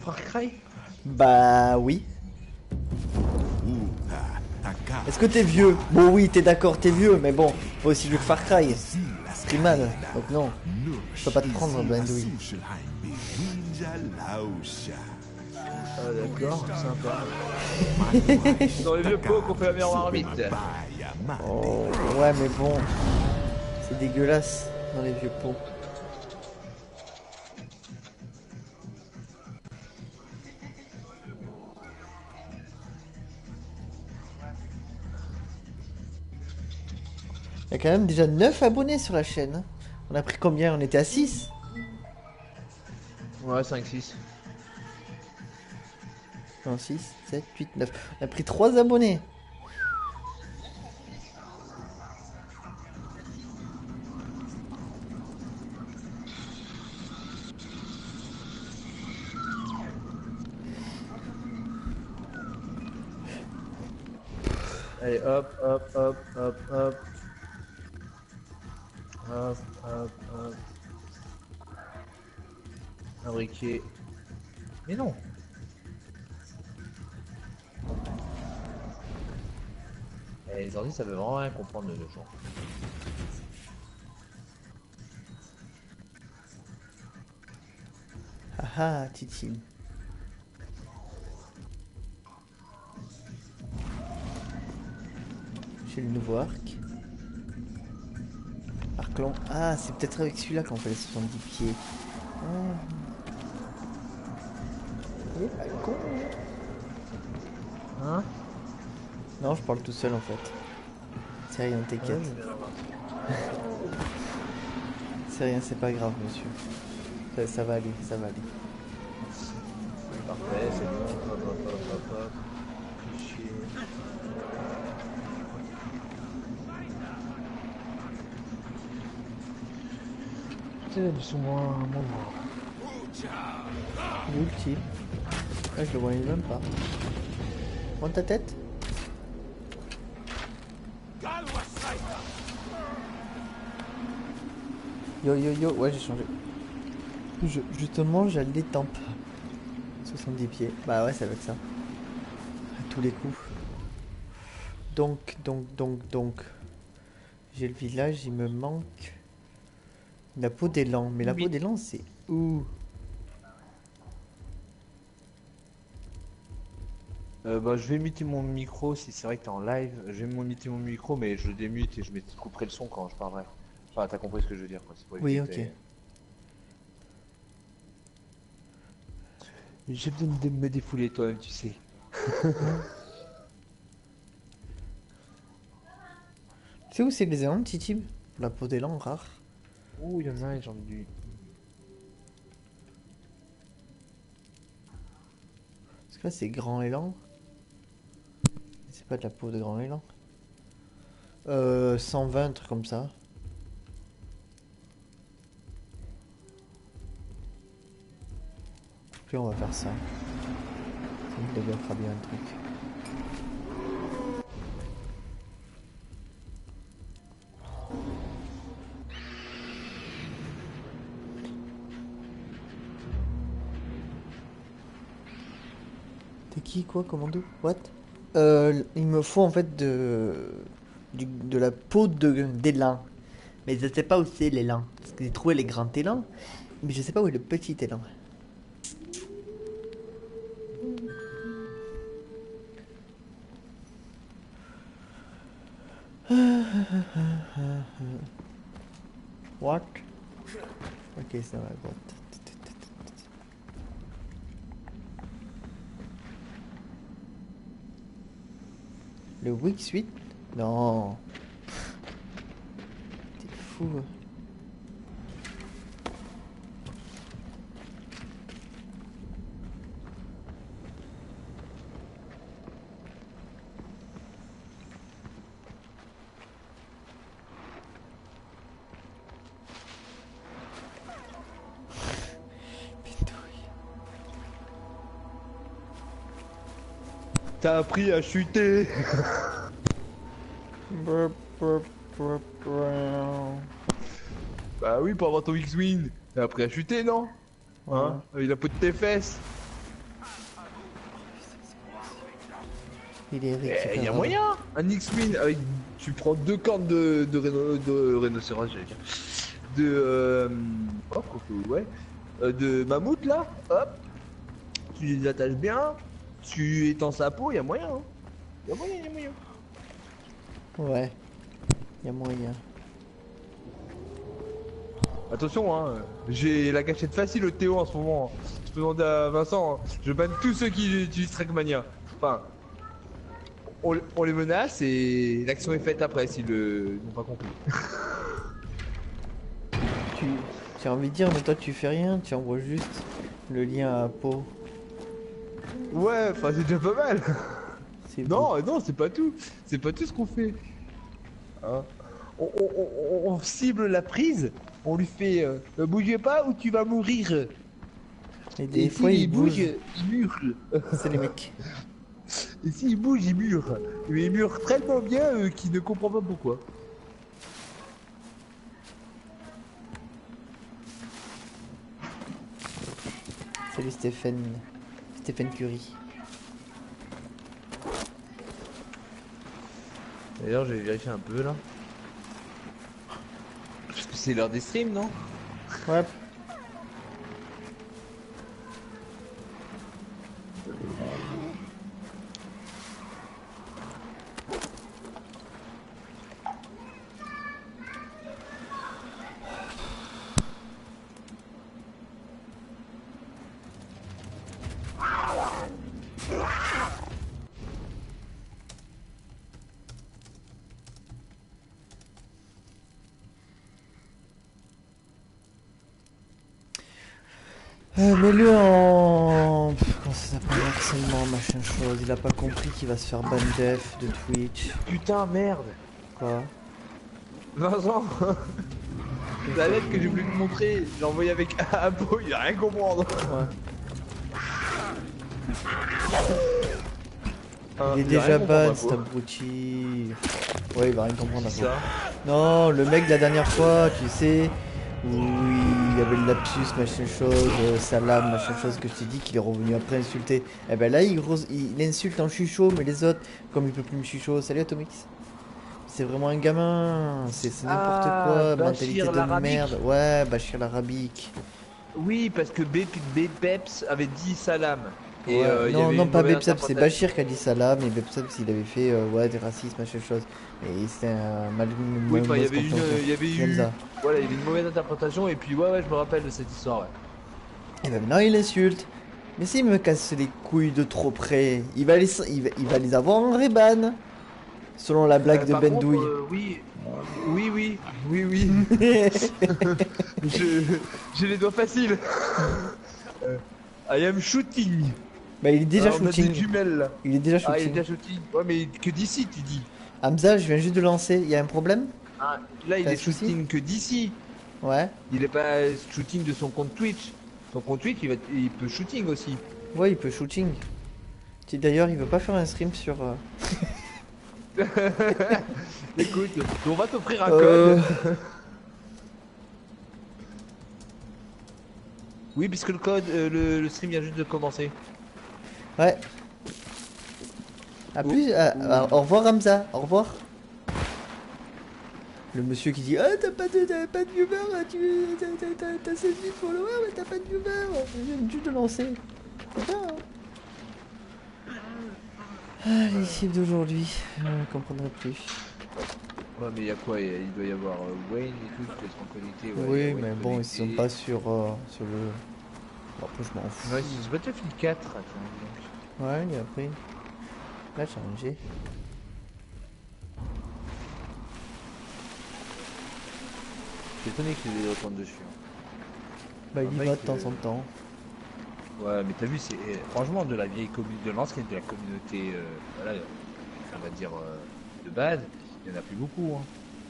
Far Cry? Bah oui. Est-ce que t'es vieux? Bon oui, t'es d'accord, t'es vieux, mais bon, faut aussi jouer Far Cry. C'est pris mal, donc non. Je peux pas te prendre, Blindouille. Ah d'accord, sympa. Dans les vieux pots qu'on fait la meilleure marmite. Oh, ouais, mais bon, c'est dégueulasse dans les vieux pots. Il y a quand même déjà 9 abonnés sur la chaîne. On a pris combien? On était à 6? Ouais, 5-6. Non, 6, 7, 8, 9. On a pris 3 abonnés. Allez, hop, hop, hop, hop, hop. Hop, hop, hop. Un briquet. Mais non. Eh, les ordi, ça veut vraiment rien comprendre le jeu. Ah ah, Titi. J'ai le nouveau arc. Arc long. Ah, c'est peut-être avec celui-là qu'on fait les 70 pieds. Oh. Il est pas con. Hein? Non, je parle tout seul en fait. C'est rien, t'inquiète. C'est rien, c'est pas grave, monsieur. Ça va aller, ça va aller. Parfait, c'est bon. Hop, hop, hop, hop, hop. Fichier. Ils sont moins L'ulti. Ah, je le voyais même pas. Prends ta tête. Yo yo yo, ouais j'ai changé. Justement j'ai les tempes. 70 pieds. Bah ouais ça va être ça. À tous les coups. Donc. J'ai le village, il me manque la peau d'élan. Mais la peau d'élan c'est où? Bah, je vais muter mon micro si c'est vrai que t'es en live. Je vais muter mon micro, mais je le démute et je couperai le son quand je parlerai. Enfin, t'as compris ce que je veux dire, quoi. C'est pour Oui, éviter. ok. J'ai besoin de me défouler toi-même, tu sais. Tu sais où c'est les élans, Titib? La peau d'élan rare. Ouh, il y en a un, j'en ai du. Parce que là c'est grand élan. C'est pas de la peau de grand élan. 120, un truc comme ça. Puis on va faire ça. Ça me débloquera bien un truc. T'es qui, quoi, commando? What? Il me faut en fait de la peau d'élan. Mais je sais pas où c'est l'élan. Parce que j'ai trouvé les grands élans. Mais je sais pas où est le petit élan. What? Ok, ça va, bon. Le Week Suite? Non. T'es fou. T'as appris à chuter. Bah oui, pour avoir ton X-Wing. T'as appris à chuter, non? Hein? Avec la peau de tes fesses. Il est Il y a récupérable. moyen. Un X-Wing avec. Tu prends 2 cornes de rhinocéros, j'allais dire. Oh, ouais. De mammouth là. Hop. Tu les attaches bien. Tu étends sa peau, il y a moyen. Hein. Il y a moyen, il y a moyen. Ouais, il y a moyen. Attention, hein, j'ai la gâchette facile au Théo en ce moment. Je peux demander à Vincent, hein. Je banne tous ceux qui utilisent Trackmania. Enfin, on les menace et l'action est faite après s'ils n'ont pas compris. Tu, J'ai envie de dire, mais toi tu fais rien, tu envoies juste le lien à Pau. Ouais, enfin c'est déjà pas mal. C'est beau. Non, c'est pas tout. C'est pas tout ce qu'on fait. Hein. On cible la prise, on lui fait bougez pas ou tu vas mourir. Et des Et fois s'il il bouge, bouge. il meurt. C'est les mecs. Et s'il bouge, il mure. Mais il mure tellement bien qu'il ne comprend pas pourquoi. Salut Stéphane. Stéphane Curie. D'ailleurs, je vais vérifier un peu là. Parce que c'est l'heure des streams, non? Ouais. Mets-le en... Comment ça s'appelle? Harcèlement, machin chose. Il a pas compris qu'il va se faire ban def de Twitch. Putain, merde. Quoi? Vincent, la lettre que j'ai voulu te montrer, j'ai envoyé avec Abo, il a rien comprendre. Ouais. Hein, Il est a déjà rien compris, ban, Abo. cet abruti. Ouais, il va rien comprendre Qui après. ça? Non, le mec de la dernière fois, tu sais, où il y avait le lapsus, machin chose, salam, machin chose, que je t'ai dit qu'il est revenu après insulter. Et ben là, il insulte en chuchot, mais les autres, comme il peut plus me chuchot, salut Atomix. C'est vraiment un gamin, c'est n'importe Ah, quoi, Bachir mentalité de l'arabique. merde. Ouais, Bachir l'arabique. Oui, parce que Beps avait dit salam. Et Ouais, il y non, avait non, une pas mauvaise Bepsep, c'est interprétation. Bachir qui a dit salam, et Bepsep, il avait fait ouais, des racismes, machin chose. Et c'était un Oui, enfin, mauvaise compréhension. il y avait C'est comme eu, ça. voilà, il y avait une mauvaise interprétation. Et puis, ouais, je me rappelle de cette histoire, ouais. Et ben maintenant il insulte. Mais s'il me casse les couilles de trop près, il va les avoir en reban. Selon la blague de Par contre, Bendouille. oui, oui. je, j'ai les doigts faciles. I am shooting. Bah il est déjà On a des shooting. jumelles là. Il est déjà Ah, il est shooting. déjà shooting. Ouais, mais que d'ici, tu dis. Hamza, je viens juste de lancer. Il y a un problème? Ah, là, il T'as un est souci? shooting que d'ici. Ouais. Il est pas shooting de son compte Twitch. Son compte Twitch, il peut shooting aussi. Ouais, il peut shooting. D'ailleurs, il veut pas faire un stream sur. Écoute, on va t'offrir un Euh, code. Oui, puisque le code, le stream vient juste de commencer. Ouais. A plus. Au revoir Hamza. Au revoir. Le monsieur qui dit ah t'as pas de viewer, t'as 16 000 followers mais t'as pas de viewer. Je viens juste de lancer. C'est bien hein. Ah les chiffres d'aujourd'hui, je ne comprendrai plus. Ouais, mais il y a quoi? Il doit y avoir Wayne et tout qui doit se reconnecter. Ouais, il y a Oui Wayne mais bon ils connecté. sont pas sur le... Bon, après je m'en fous. Ouais, c'est Battlefield 4. Attends, Ouais il a pris. Là changé. je suis étonné qu'il ait autant dessus. Bah il y mec, va de temps en temps. Ouais, mais t'as vu, c'est franchement de la vieille communauté, de l'ancienne, de la communauté, voilà, on va dire de base, il y en a plus beaucoup. Hein.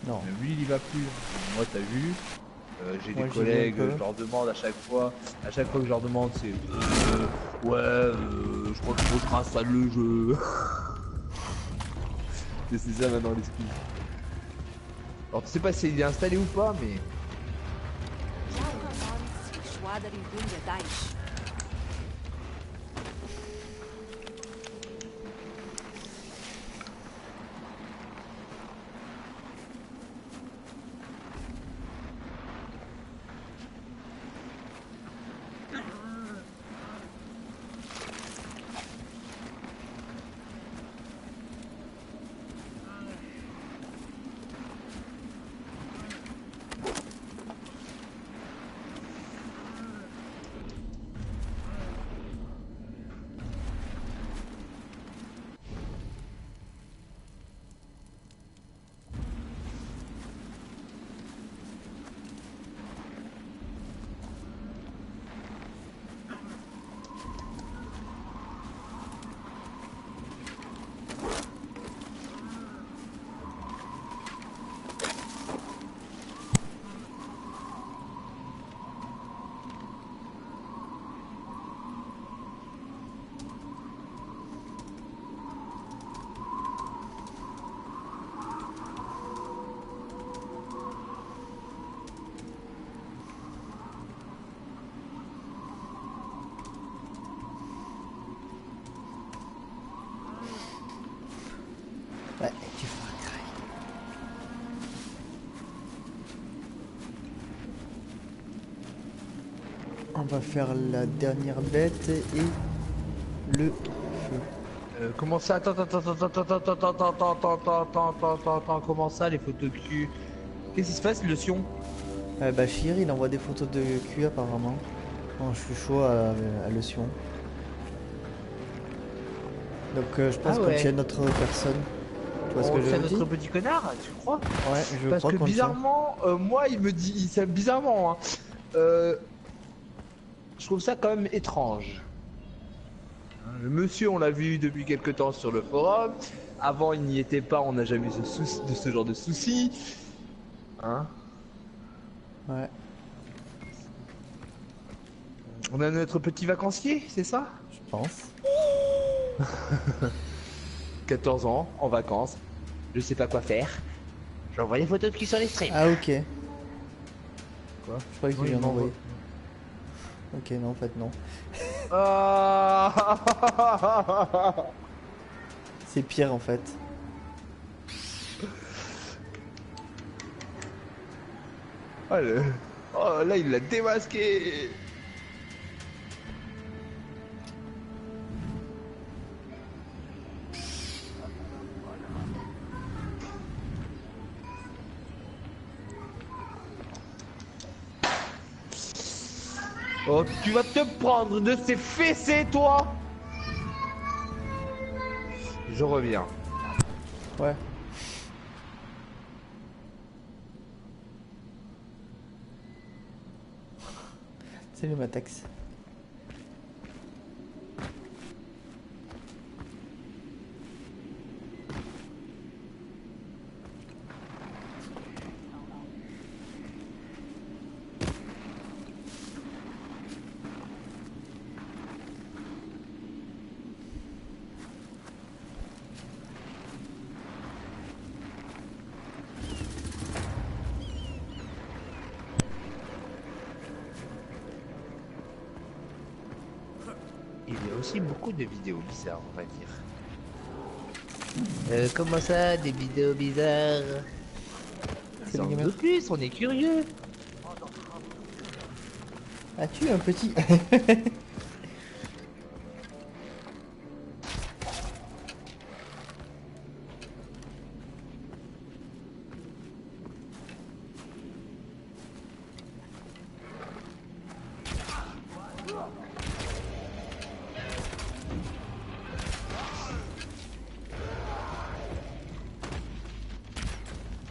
Non. Même lui, il y va plus. Moi, t'as vu, j'ai Moi, des j'y vais un collègues, peu. je leur demande à chaque fois que je leur demande, c'est je crois qu'il faut que je réinstalle le jeu. Et c'est ça maintenant l'excuse. Alors, tu sais pas s'il est installé ou pas, mais. va faire la dernière bête et le feu. Comment ça? Attends, comment ça, les photos de cul? Qu'est-ce qui se passe, le sion? Bah Chir, il envoie des photos de cul apparemment. Bon, je suis chaud à le Sion. Donc je pense Ah qu'on ouais. tient notre personne. Tu vois ce que je C'est veux dire? notre petit connard, tu crois? Ouais, je Parce crois que qu'on le tient. bizarrement, moi, il me dit, c'est bizarrement, hein, euh, je trouve ça quand même étrange. Le monsieur, on l'a vu depuis quelque temps sur le forum. Avant, il n'y était pas, on n'a jamais eu ce genre de soucis. Hein? Ouais, On a notre petit vacancier, c'est ça? je pense. 14 ans, en vacances, je sais pas quoi faire. J'envoie des photos de cul sur les streams. Ah ok. Quoi? Je croyais que tu Oui, viens il d'envoyer. m'envoie. Ok, non, en fait non. Ah. C'est pire en fait. Oh, oh, là, il l'a démasqué. Oh, tu vas te prendre de ces fessées, toi. Je reviens. Ouais. Salut Matax. Il y a aussi beaucoup de vidéos bizarres, on va dire. Comment ça, des vidéos bizarres? Salut Sans gamer. de plus, on est curieux. As-tu un petit...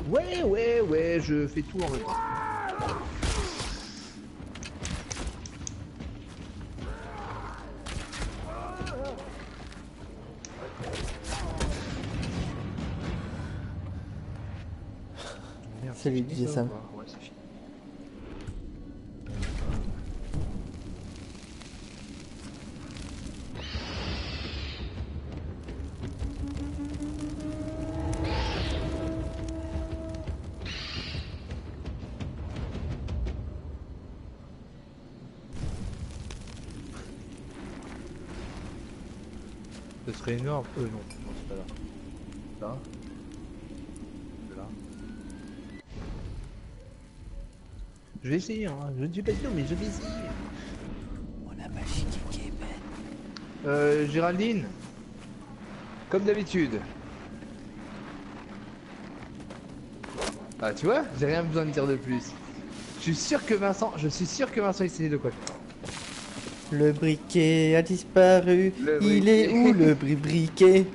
Ouais, je fais tout en même temps. Merde, Salut, c'est fini, DJ ça, Sam. ou pas? Ouais, c'est fini. Ce serait énorme. Non, c'est pas là. Là. Là. Je vais essayer, hein. Je ne suis pas sûr, mais je vais essayer. Oh la magie du game. Géraldine. Comme d'habitude. Ah, tu vois, j'ai rien besoin de dire de plus. Je suis sûr que Vincent essayait de quoi. Le briquet a disparu. Le Il est briquet. où le briquet?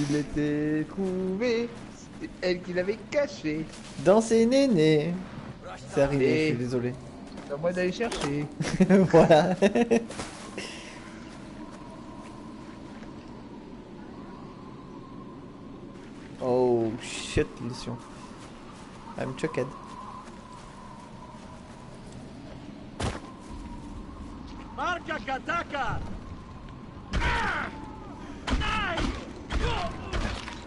Il était trouvé. C'est elle qui l'avait caché. Dans ses nénés. C'est arrivé, je Et- suis désolé. C'est à moi d'aller chercher. Voilà. Oh shit, Lucian. I'm choqued. Marca Kataka!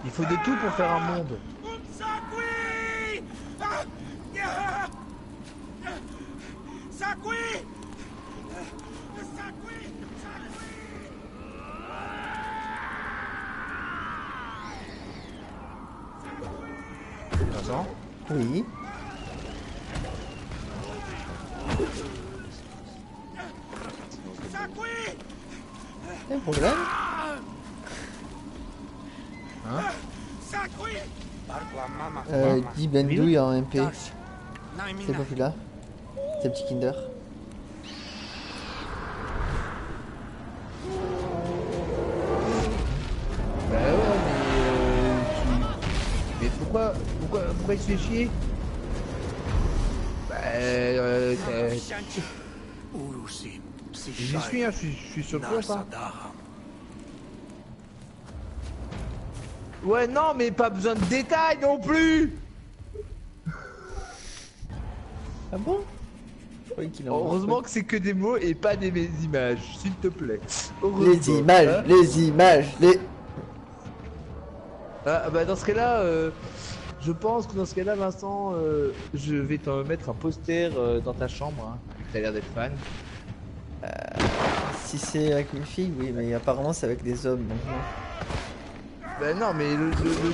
Il faut de tout pour faire un monde. Sakui! Sakui! Sakui! Vincent. Oui. Y'a un problème? Hein? Dis Bendouille en MP. C'est pas plus là. C'est petit Kinder. Bah ouais, mais pourquoi il se fait chier? Bah j'y suis, hein, je suis sur le compte, hein. Ouais, non, mais pas besoin de détails non plus. Ah bon? Je croyais qu'il en Heureusement que c'est que des mots et pas des images, s'il te plaît. Les Heureusement, images, hein. les images, les... Ah bah dans ce cas-là, je pense que dans ce cas-là, Vincent, je vais te mettre un poster dans ta chambre, hein, vu que t'as l'air d'être fan. Si c'est avec une fille, oui, mais apparemment c'est avec des hommes, donc non. Bah non, mais le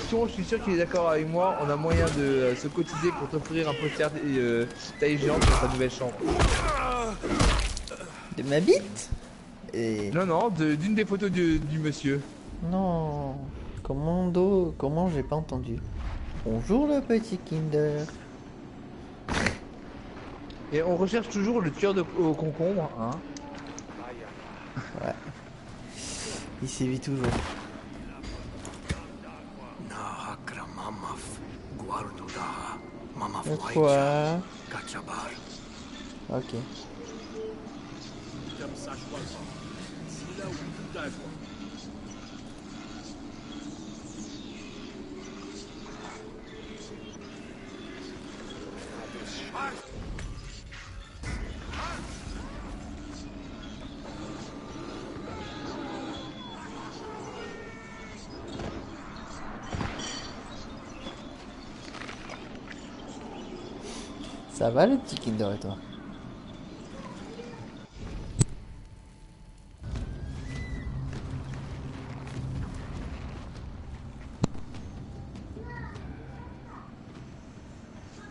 son, je suis sûr qu'il est d'accord avec moi, on a moyen de se cotiser pour t'offrir un poster taille géante pour ta nouvelle chambre. De ma bite? Et... Non, non, d'une des photos du monsieur. Non... Comment j'ai pas entendu? Bonjour le petit Kinder. Et on recherche toujours le tueur au concombre, hein. Ouais. Il sévit toujours. Quoi? Ok. Ça va le petit Kinder et toi?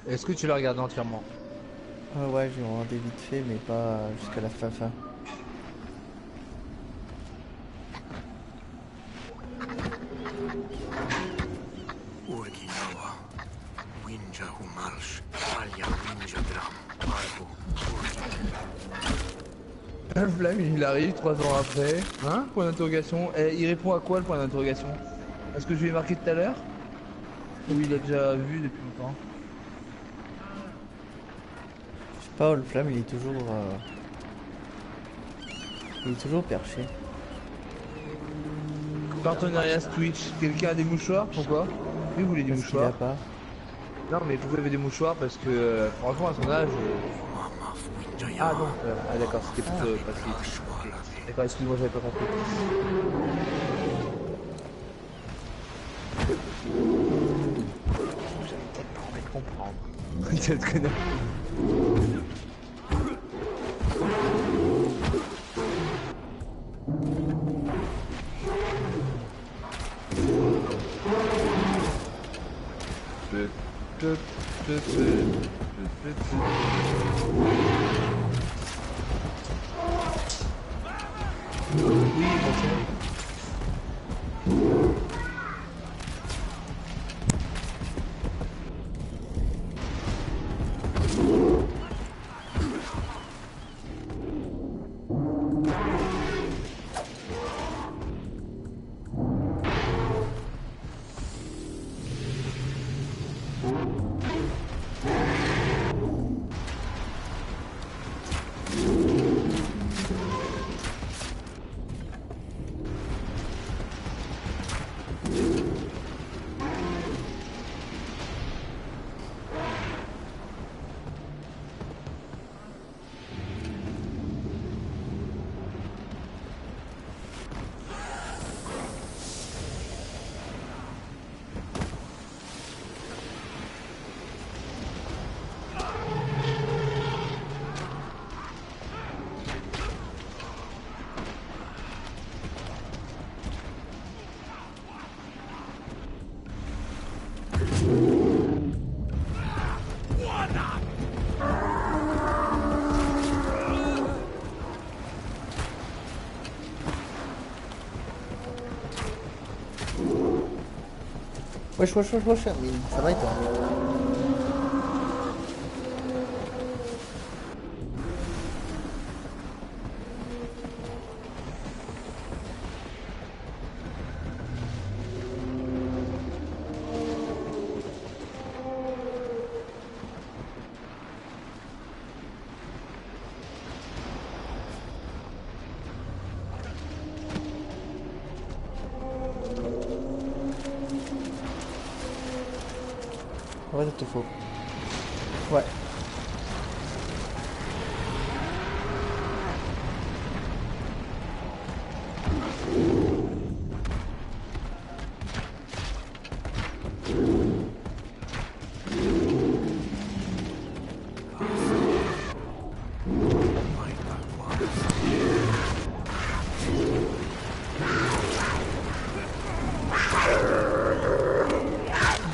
Est-ce que tu l'as regardé entièrement? Ouais, j'ai regardé vite fait, mais pas jusqu'à la fin. Flamme, il arrive 3 ans après. Hein? Point d'interrogation. Et il répond à quoi le point d'interrogation? Est-ce que je lui ai marqué tout à l'heure? Ou il a déjà vu depuis longtemps? Je sais pas, le flamme il est toujours perché. Partenariat Twitch. Quelqu'un a des mouchoirs? Pourquoi? Oui, vous voulez des Parce qu'il a mouchoirs? pas. Non, mais pourquoi vous avez des mouchoirs? Parce que franchement, à son âge. Ah non, ah d'accord, c'était plutôt parce qu'il. Ok. D'accord, excuse-moi, j'avais pas compris. J'avais peut-être pas envie de comprendre. Cette connasse. Oui, bonjour. Wesh, wesh, wesh, wesh, mais ça va et toi? Ouais, ça te faut. Ouais.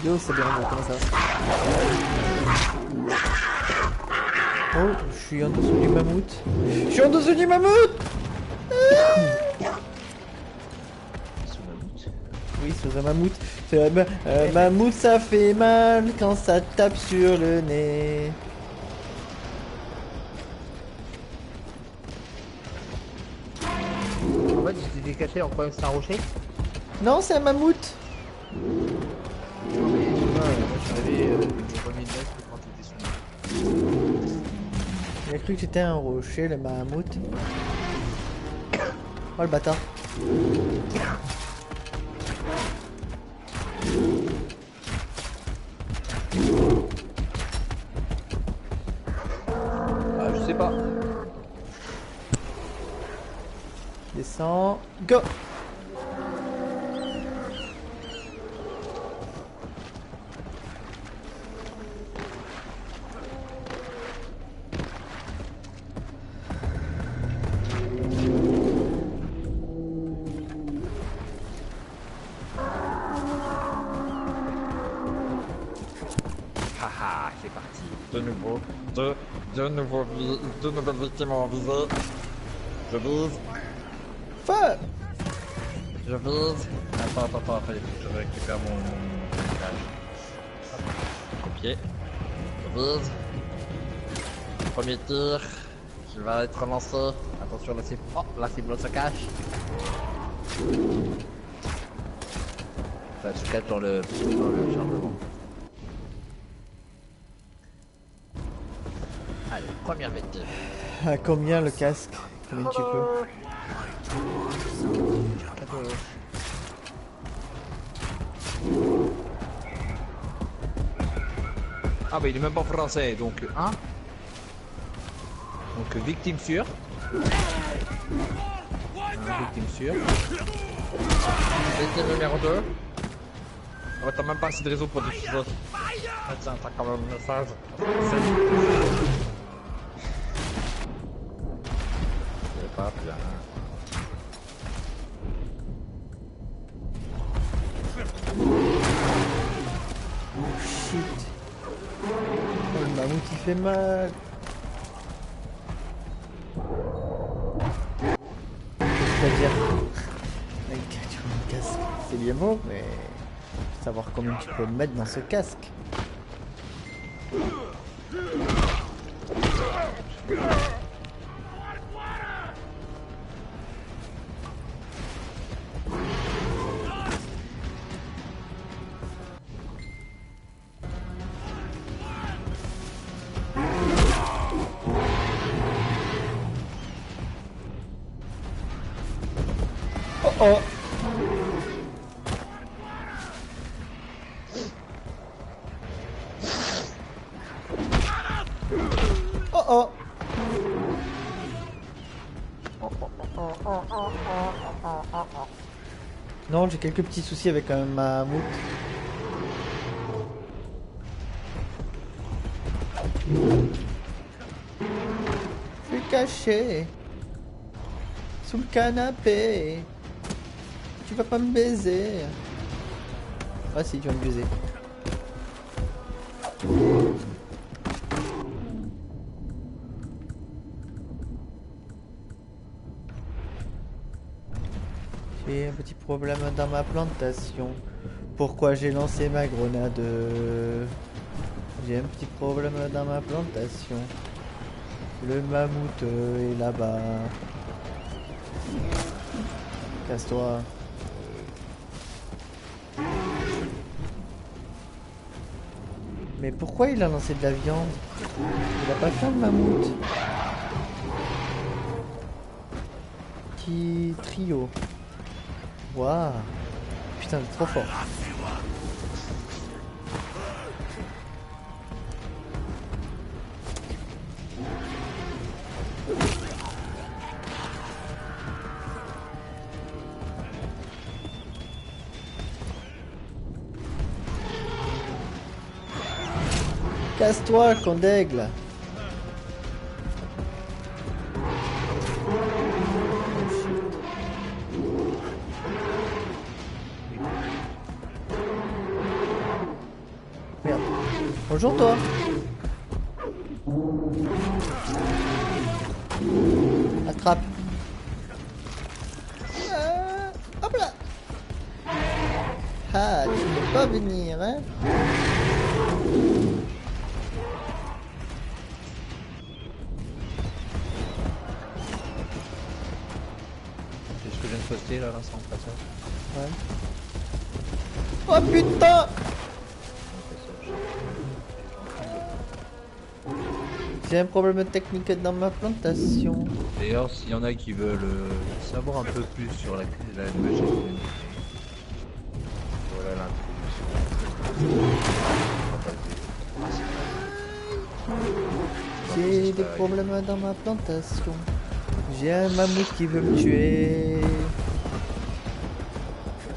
Yo, c'est bien, comment ça va? Oh, je suis en dessous du mammouth. Je suis en dessous du mammouth! Sous ma voûte. Oui, sous un mammouth. Mammouth, ça fait mal quand ça tape sur le nez. En fait, j'étais caché en croyant que c'était un rocher. Non, c'est un mammouth. Non, mais je sais pas, moi je suis arrivé, j'ai remis une veste quand t'étais sous moi. J'ai cru que c'était un rocher, le mammouth. Oh le bâtard. Ah, je sais pas. Descends. Go! Haha, c'est parti. De nouveau. Deux nouvelles victimes en visée. Je vise. Fuck! Je vise. Attends, il faut que je récupère mon blocage. Hop. Copier. Je vise. Premier tir. Qui va être lancé. Attention, la cible. Oh, la cible se cache. Ça se cache dans le chargement. Allez, première victime. À combien le casque? Combien tu peux? Ah bah il est même pas français, donc Hein? donc victime sûre. Victime sûre. Victime numéro 2. Oh, t'as même pas assez de réseau pour diffuser. Ah tiens, t'as quand même un message. C'est pas bien. Shit. Oh, le mammouth il fait mal. C'est-à-dire, tu mets un casque, c'est bien beau, mais savoir combien tu peux mettre dans ce casque. Oh oh. Oh oh. Non, j'ai quelques petits soucis avec un mammouth. Je suis caché sous le canapé. Tu vas pas me baiser. Ah si, tu vas me baiser. J'ai un petit problème dans ma plantation. Pourquoi j'ai lancé ma grenade? J'ai un petit problème dans ma plantation. Le mammouth est là-bas. Casse-toi. Mais pourquoi il a lancé de la viande? Il a pas faim le mammouth. Petit trio. Waouh. Putain, c'est trop fort. Casse-toi, con d'aigle. Merde. Bonjour toi. Attrape. Hop là. Ah, tu ne peux pas venir, hein. C'est ce que je viens de poster là, l'instant passage. Ouais. Oh putain. J'ai un problème technique dans ma plantation. D'ailleurs, s'il y en a qui veulent savoir un peu plus sur la nouvelle chaîne, voilà l'introduction. J'ai des problèmes dans ma plantation. J'ai un mammouth qui veut me tuer.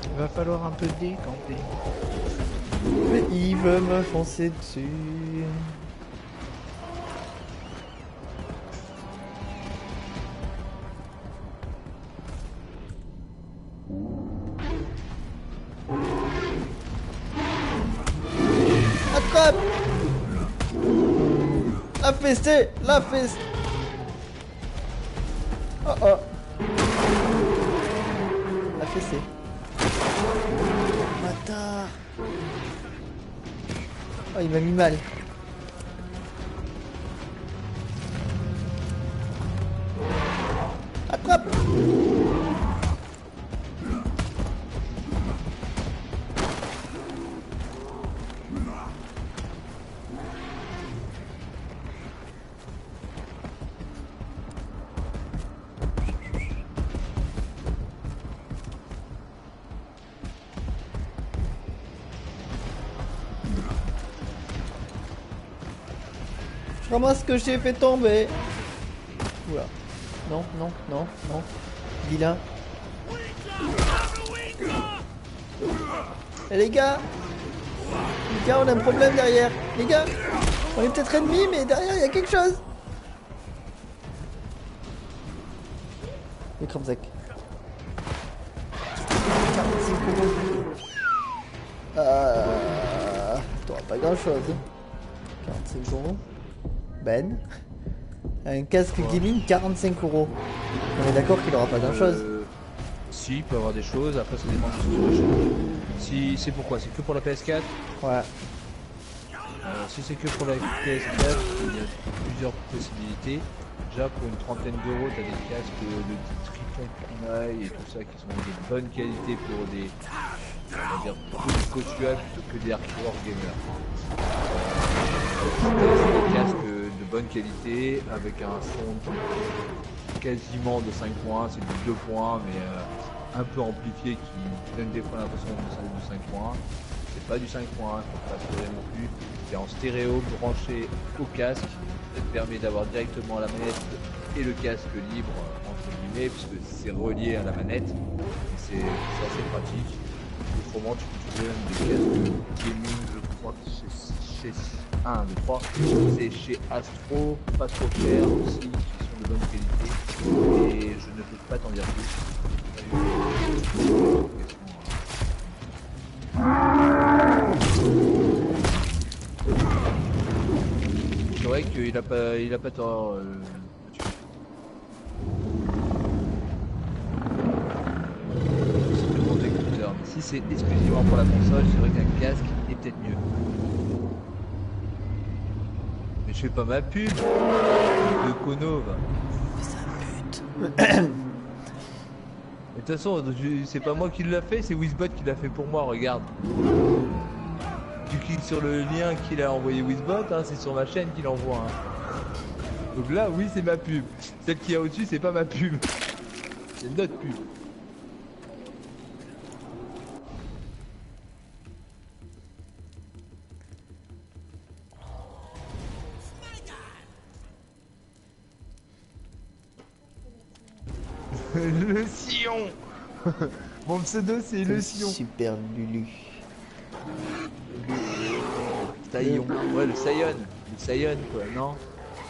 Il va falloir un peu décanter. Mais il veut me foncer dessus. Attrape! La fessée! La fessée! Oh oh! La fessée. Bâtard! Oh, il m'a mis mal. Attrape! Je ramasse ce que j'ai fait tomber. Oula. Non, non, non, non. Vilain. Eh les gars, on a un problème derrière. Les gars, on est peut-être ennemis, mais derrière il y a quelque chose. Les crampes. T'auras pas grand chose. 45 euros. Ben. Un casque gaming 45 euros. On est d'accord qu'il aura pas grand chose. Si, il peut avoir des choses, après ça dépend de ce que tu achètes. Si c'est pourquoi? C'est que pour la PS4? Ouais. Si c'est que pour la PS4, il y a plusieurs possibilités. Déjà pour une trentaine d'euros, tu as des casques de Trifon Pinaille et tout ça qui sont de bonne qualité pour des, on va dire, plus casual plutôt que des hardcore gamers. C'est des casques de bonne qualité avec un son quasiment de 5 points, c'est du 2 points mais un peu amplifié qui donne des fois l'impression que c'est du 5 points. C'est pas du 5 points, faut pas se non plus. C'est en stéréo branché au casque. Ça te permet d'avoir directement la manette et le casque libre entre guillemets puisque c'est relié à la manette. C'est assez pratique. Autrement tu peux trouver même des casques gaming, je crois que c'est chez 1, 2, 3. C'est chez Astro, pas trop cher aussi, qui sont de bonne qualité. Et je ne peux pas t'en dire plus. C'est vrai qu'il a pas tort. C'est le bon écouteur, mais si c'est exclusivement pour la console, c'est vrai qu'un casque est peut-être mieux. Mais je fais pas ma pub de Kono. Mais ça pute. De toute façon, c'est pas moi qui l'a fait, c'est Wizbot qui l'a fait pour moi, regarde. Tu cliques sur le lien qu'il a envoyé Wizbot, hein, c'est sur ma chaîne qu'il envoie. Hein. Donc là, oui, c'est ma pub. Celle qui est au-dessus, c'est pas ma pub. C'est notre pub. Le Sion. Mon pseudo c'est le Sion. Super Lulu. Saillon. Ouais, le Sayon. Le Sayon quoi, non?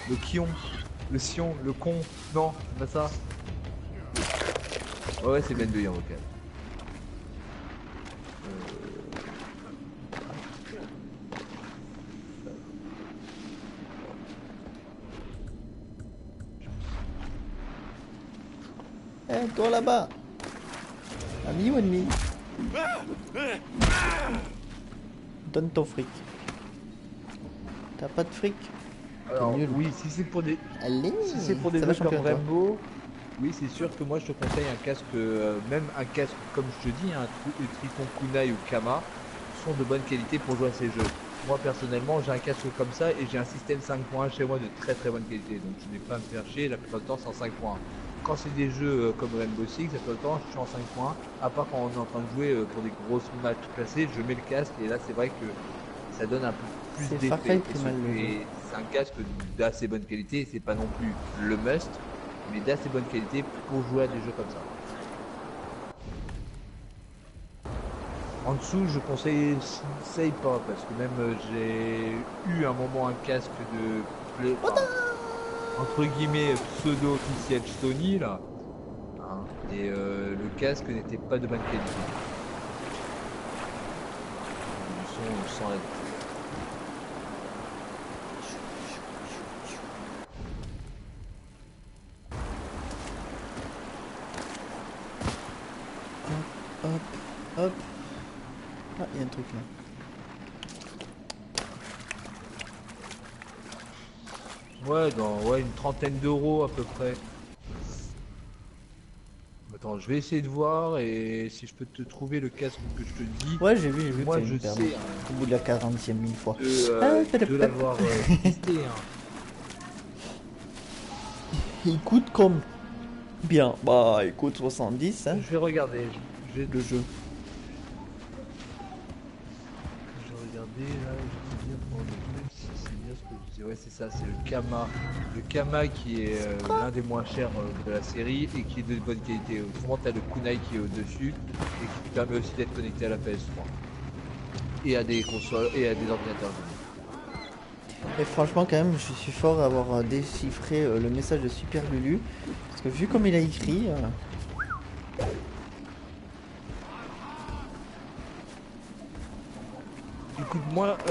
Le Kion. Le Sion. Le con. Non, c'est pas ça. Ouais, c'est Ben de en vocal. Eh, toi là-bas. Ami ou ennemi? Donne ton fric. T'as pas de fric? Alors nul. oui, si c'est pour des Allez. si c'est pour des ça va, jeux comme champion, toi. Rainbow, oui c'est sûr que moi je te conseille un casque, même un casque comme je te dis, un Triton Kunai ou Kama sont de bonne qualité pour jouer à ces jeux. Moi personnellement j'ai un casque comme ça et j'ai un système 5.1 chez moi de très très bonne qualité, donc je n'ai pas à me faire chier, la plupart du temps c'est en 5.1. Quand c'est des jeux comme Rainbow Six, la plupart du temps je suis en 5.1, à part quand on est en train de jouer pour des grosses matchs classés, je mets le casque et là c'est vrai que ça donne un peu plus C'est d'effet. Far Cry qui est mal le jeu. Et c'est un casque d'assez bonne qualité, c'est pas non plus le must, mais d'assez bonne qualité pour jouer à des jeux comme ça. En dessous, je conseille pas parce que même j'ai eu un moment un casque de entre guillemets pseudo officiel Sony là, hein, et le casque n'était pas de bonne qualité. Le son est... Hop, hop. Ah, il y a un truc là. Ouais, dans une trentaine d'euros à peu près. Attends, je vais essayer de voir et si je peux te trouver le casque que je te dis. Ouais, j'ai vu Moi que je c'est une sais perle. Au bout de la 40e mille fois. de l'avoir testé. Hein. Il coûte comme bien. Bah, il coûte 70, hein, Je vais regarder. Je vais le jeu. Je vais regarder là, je vais te dire pour le truc si c'est bien ce que je disais. Ouais, c'est ça, c'est le Kama. Le Kama qui est l'un des moins chers de la série et qui est de bonne qualité. Autrement, t'as le Kunai qui est au-dessus et qui permet aussi d'être connecté à la PS3 et à des consoles et à des ordinateurs. Et franchement, quand même, je suis fort à avoir déchiffré le message de Super Lulu. Parce que vu comme il a écrit.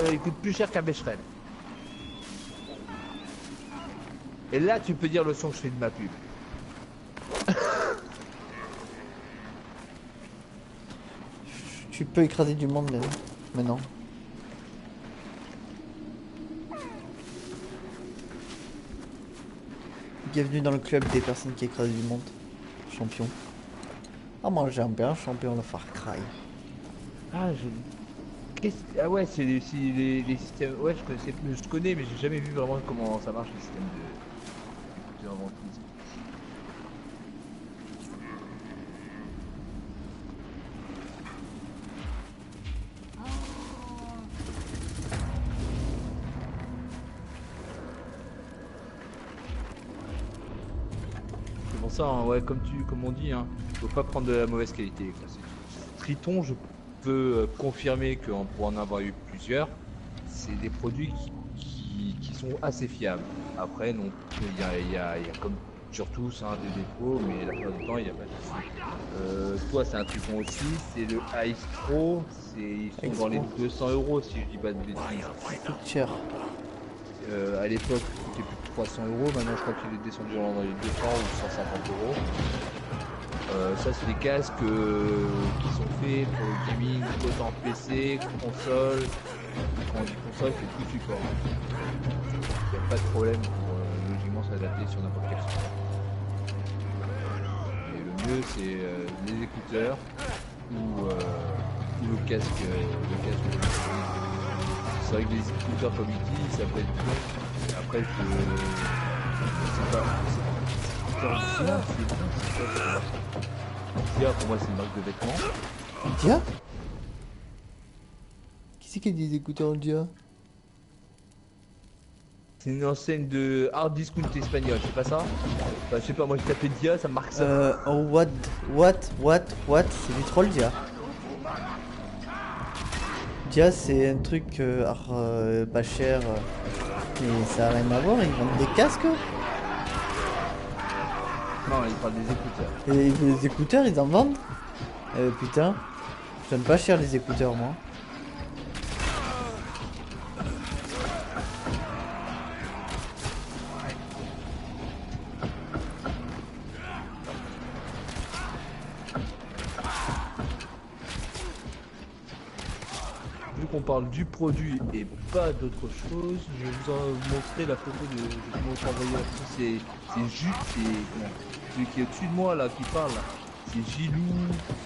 Il coûte plus cher qu'un Becherel. Et là, tu peux dire le son que je fais de ma pub. Tu peux écraser du monde là, maintenant. Bienvenue dans le club des personnes qui écrasent du monde. Champion. Ah, moi j'aime bien champion le Far Cry. Ah, ah ouais, c'est les systèmes. Ouais, je connais, mais j'ai jamais vu vraiment comment ça marche le système de ventrise. C'est pour ça, hein, ouais, comme on dit, hein, faut pas prendre de la mauvaise qualité. Quoi. Triton, je peux confirmer pour en avoir eu plusieurs, c'est des produits qui sont assez fiables. Après, non, il y a comme sur tous hein, des défauts, mais la plupart du temps, il n'y a pas de souci. Toi, c'est un Triton aussi, c'est le Ice Pro, ils sont dans les 200 € si je dis pas de bêtises. C'est tout cher. À l'époque, c'était plus de 300 €, maintenant je crois qu'il est descendu dans les 200 ou 150 €. Ça c'est des casques qui sont faits pour le gaming, autant PC, console. Quand on dit console, c'est tout support. Il n'y a pas de problème pour logiquement s'adapter sur n'importe quel support. Et le mieux c'est les écouteurs ou le casque. C'est vrai que les écouteurs comme il dit, ça peut être bon. Après, c'est pas. C'est bien, c'est quoi? Dia, pour moi, c'est une marque de vêtements. Dia? Qui c'est qui a des écouteurs en Dia? C'est une enseigne de hard discount espagnol, c'est pas ça? Enfin, je sais pas, moi je tapais Dia, ça me marque ça. Oh, what? C'est du troll, Dia. Dia, c'est un truc pas cher, mais ça a rien à voir, ils vendent des casques. Non, il parle des écouteurs. Et les écouteurs, ils en vendent? Putain, j'aime pas cher les écouteurs, moi. Vu qu'on parle du produit et pas d'autre chose, je vais vous en montrer la photo de mon envoyé. C'est Jules, c'est comment, celui qui est au-dessus de moi là, qui parle. C'est Gilou.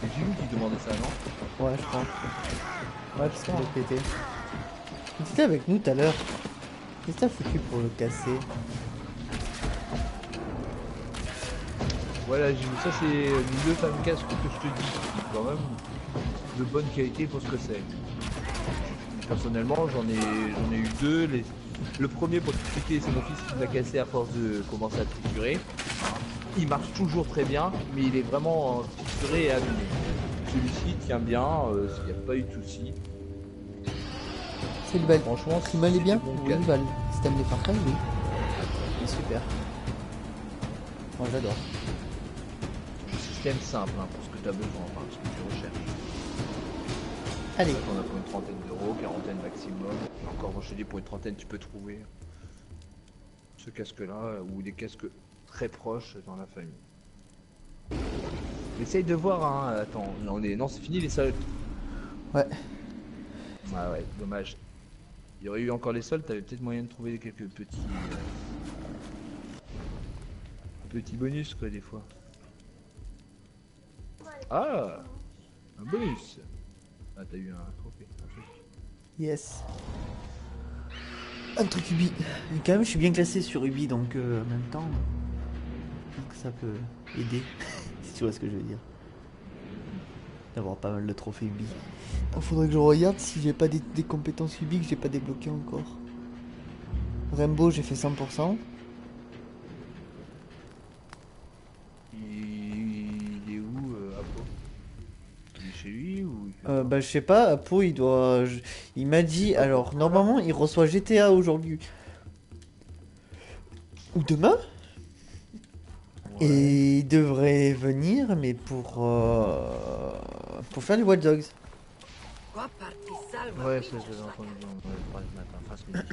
C'est Gilou qui demandait ça, non? Ouais, je crois. Ouais, parce qu'on l'a pété. Il était avec nous tout à l'heure. Qu'est-ce que t'as foutu pour le casser? Voilà, Gilou, ça c'est le fameux casque que je te dis. Quand même de bonne qualité pour ce que c'est. Personnellement, j'en ai eu deux. Le premier, pour t'expliquer, c'est mon fils qui l'a cassé à force de commencer à triturer. Il marche toujours très bien, mais il est vraiment fissuré et abîmé. Celui-ci tient bien, il n'y a pas eu de soucis. C'est le bal. Franchement, Il m'allait bien? bon Oui, casque. Val. Système de partage, oui. C'est super. Moi, j'adore. Système simple hein, pour ce que tu as besoin, enfin, ce que tu recherches. Allez. On a pour une trentaine d'euros, quarantaine maximum. Encore, moi je te dis, pour une trentaine, tu peux trouver ce casque-là ou des casques très proches dans la famille. Essaye de voir, hein. Attends, non, c'est fini les soldes. Ouais. Ah ouais, dommage. Il y aurait eu encore les soldes, t'avais peut-être moyen de trouver quelques petits bonus quoi des fois. Ah, un bonus. Ah, t'as eu un trophée. Yes. Un truc Ubi. Mais quand même, je suis bien classé sur Ubi, donc en même temps, je pense que ça peut aider, si tu vois ce que je veux dire. D'avoir pas mal de trophées Ubi. Il faudrait que je regarde si j'ai pas des compétences Ubi que j'ai pas débloquées encore. Rainbow, j'ai fait 100%. Il est où, Apo? Il est chez lui ou Bah, je sais pas, Apo, il m'a dit, alors, normalement, il reçoit GTA aujourd'hui. Ou demain? Ouais. Et il devrait venir, mais pour faire du Watch Dogs. Ouais, ça j'avais entendu dans le matin, enfin ce midi.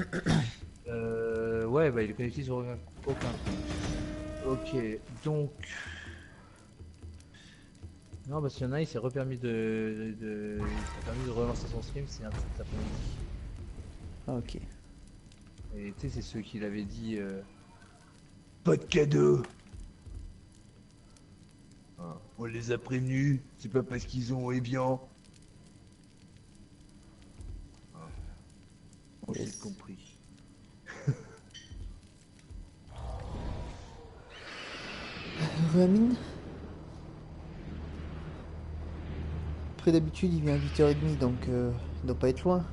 Ouais, bah il est connecté sur aucun. Ok, donc. Non, parce qu'il y en a, il s'est repermis il s'est permis de relancer son stream, c'est un cet après-midi. Ah, ok. Et tu sais, c'est ceux qui l'avaient dit. Pas de cadeau! Ah, on les a prévenus, c'est pas parce qu'ils ont Evian. On Yes. s'est compris. Amine. Après d'habitude il vient à 8h30 donc il doit pas être loin.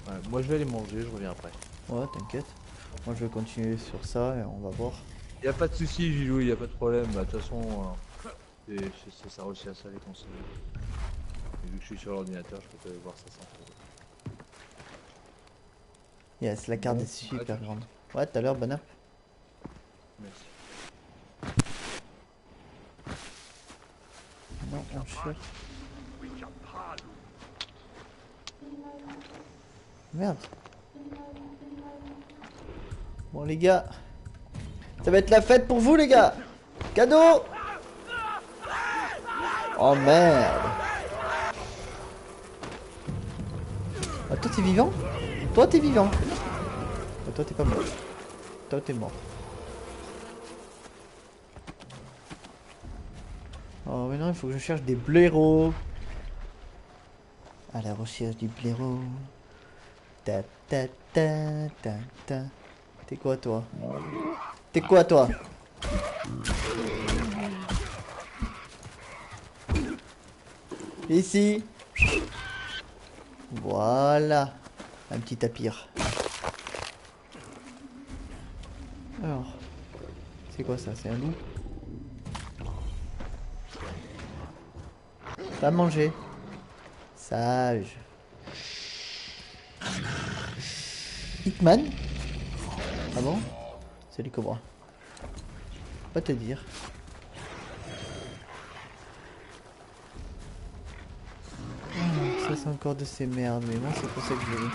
Ouais, moi je vais aller manger, je reviens après. Ouais, t'inquiète. Moi je vais continuer sur ça et on va voir. Y a pas de souci, Gilou, y a pas de problème. Bah, de toute façon, ça réussit à ça les consoles. Et vu que je suis sur l'ordinateur, je peux voir ça sans problème. Yes, la carte Bon, est super ouais, grande. Ouais, tout à l'heure, bonne app. Merci. Non, on cherche. Merde. Bon les gars, ça va être la fête pour vous les gars. Cadeau. Oh merde. Ah, toi t'es vivant? Toi t'es vivant. Ah, toi t'es pas mort. Toi t'es mort. Oh mais non, il faut que je cherche des blaireaux. À la recherche du blaireau. Ta ta ta ta ta. T'es quoi toi? T'es quoi toi? Ici. Voilà. Un petit tapir. Alors. C'est quoi ça? C'est un loup? Va manger. Sage. Hitman? Ah bon? Salut Cobra. Pas te dire. Ah, ça c'est encore de ces merdes, mais moi c'est pour ça que je l'ai.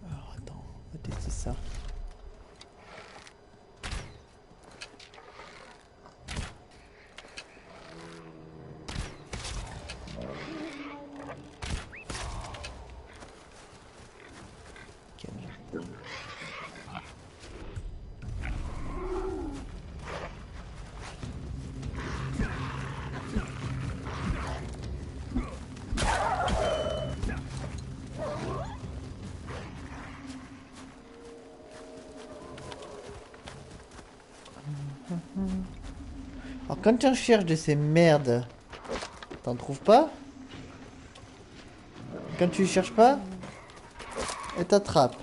Alors attends, on va tester ça. Alors quand tu cherches de ces merdes, t'en trouves pas? Quand tu cherches pas, elle t'attrape.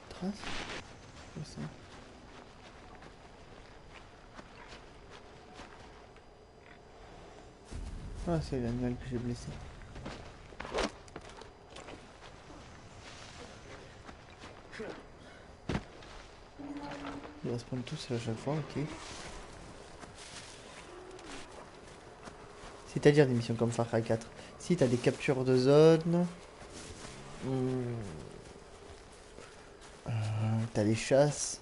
Trace? Quoi ça? Ah, c'est l'animal que j'ai blessé. Ils respawnent tous à chaque fois, ok. C'est-à-dire des missions comme Far Cry 4. Si t'as des captures de zone, t'as les chasses.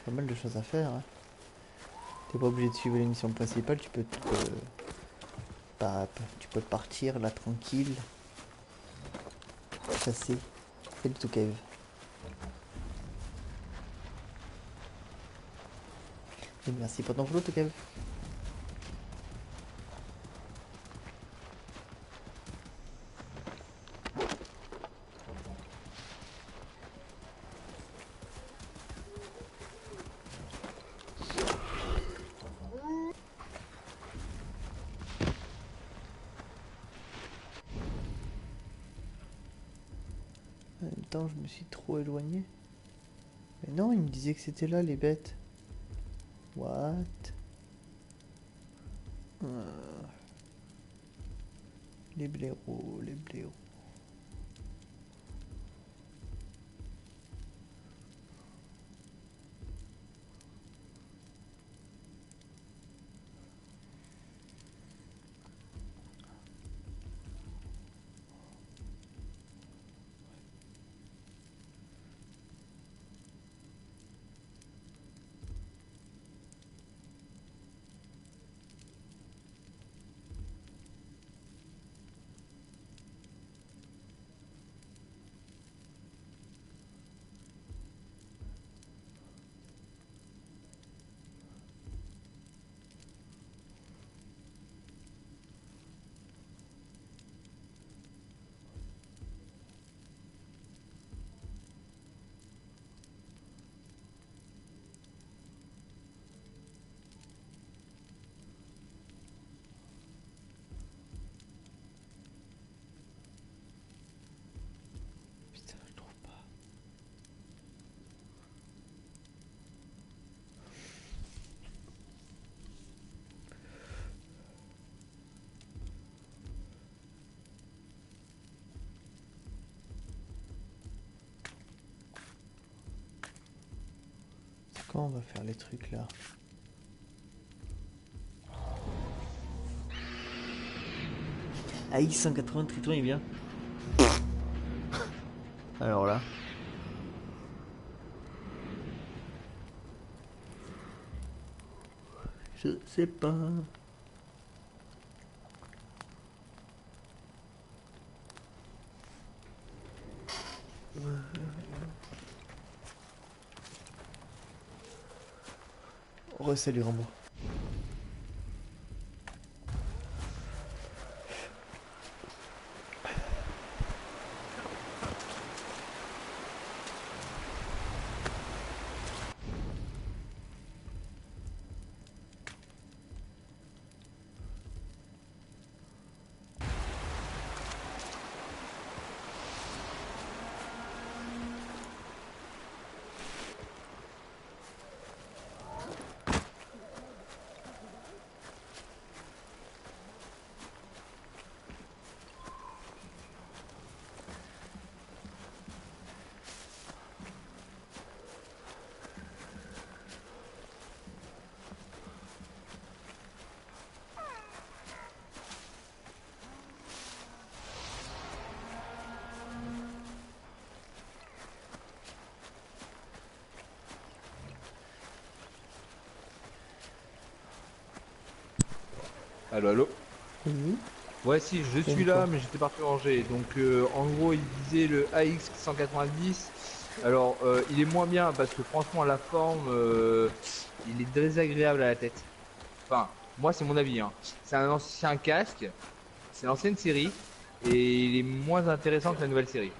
Pas mal de choses à faire. Hein. T'es pas obligé de suivre les missions principales, tu peux tu peux partir là tranquille. Chasser. Fais du tout cave. Et merci pour ton flow, tout cave. En même temps, je me suis trop éloigné. Mais non, il me disait que c'était là les bêtes. What? Les blaireaux, les blaireaux. Quand on va faire les trucs là? AX 180 Triton il vient. Alors là. Je sais pas. Salut Rambo. Allo, allo. Oui. Ouais, si, je suis là, mais j'étais parti ranger. Donc, en gros, il disait le AX 190. Alors, il est moins bien parce que franchement, la forme, il est désagréable à la tête. Enfin, moi, c'est mon avis. Hein. C'est un ancien casque, c'est l'ancienne série, et il est moins intéressant que la nouvelle série.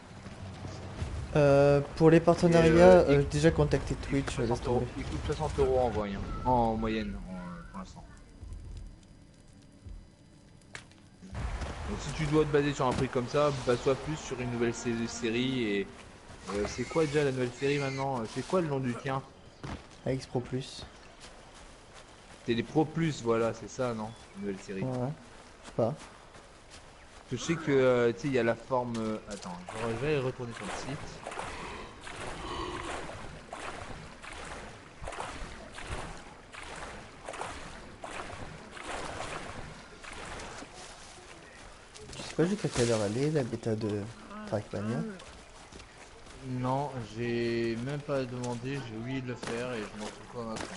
Pour les partenariats, il- déjà contacté Il coûte Twitch, 60 laisse tomber. euros, il coûte 60 euros en moyenne, en moyenne pour l'instant. Donc si tu dois te baser sur un prix comme ça, base-toi plus sur une nouvelle série et c'est quoi déjà la nouvelle série maintenant? C'est quoi le nom du tien? AX Pro Plus. C'est les Pro Plus, voilà, c'est ça, non? Une nouvelle série. Ouais. Je sais pas. Je sais que tu sais, il y a la forme. Attends, je vais retourner sur le site. Tu sais pas jusqu'à quelle heure elle est, la bêta de Trackmania? Non, j'ai même pas demandé, j'ai oublié de le faire et je m'en fous encore un instant.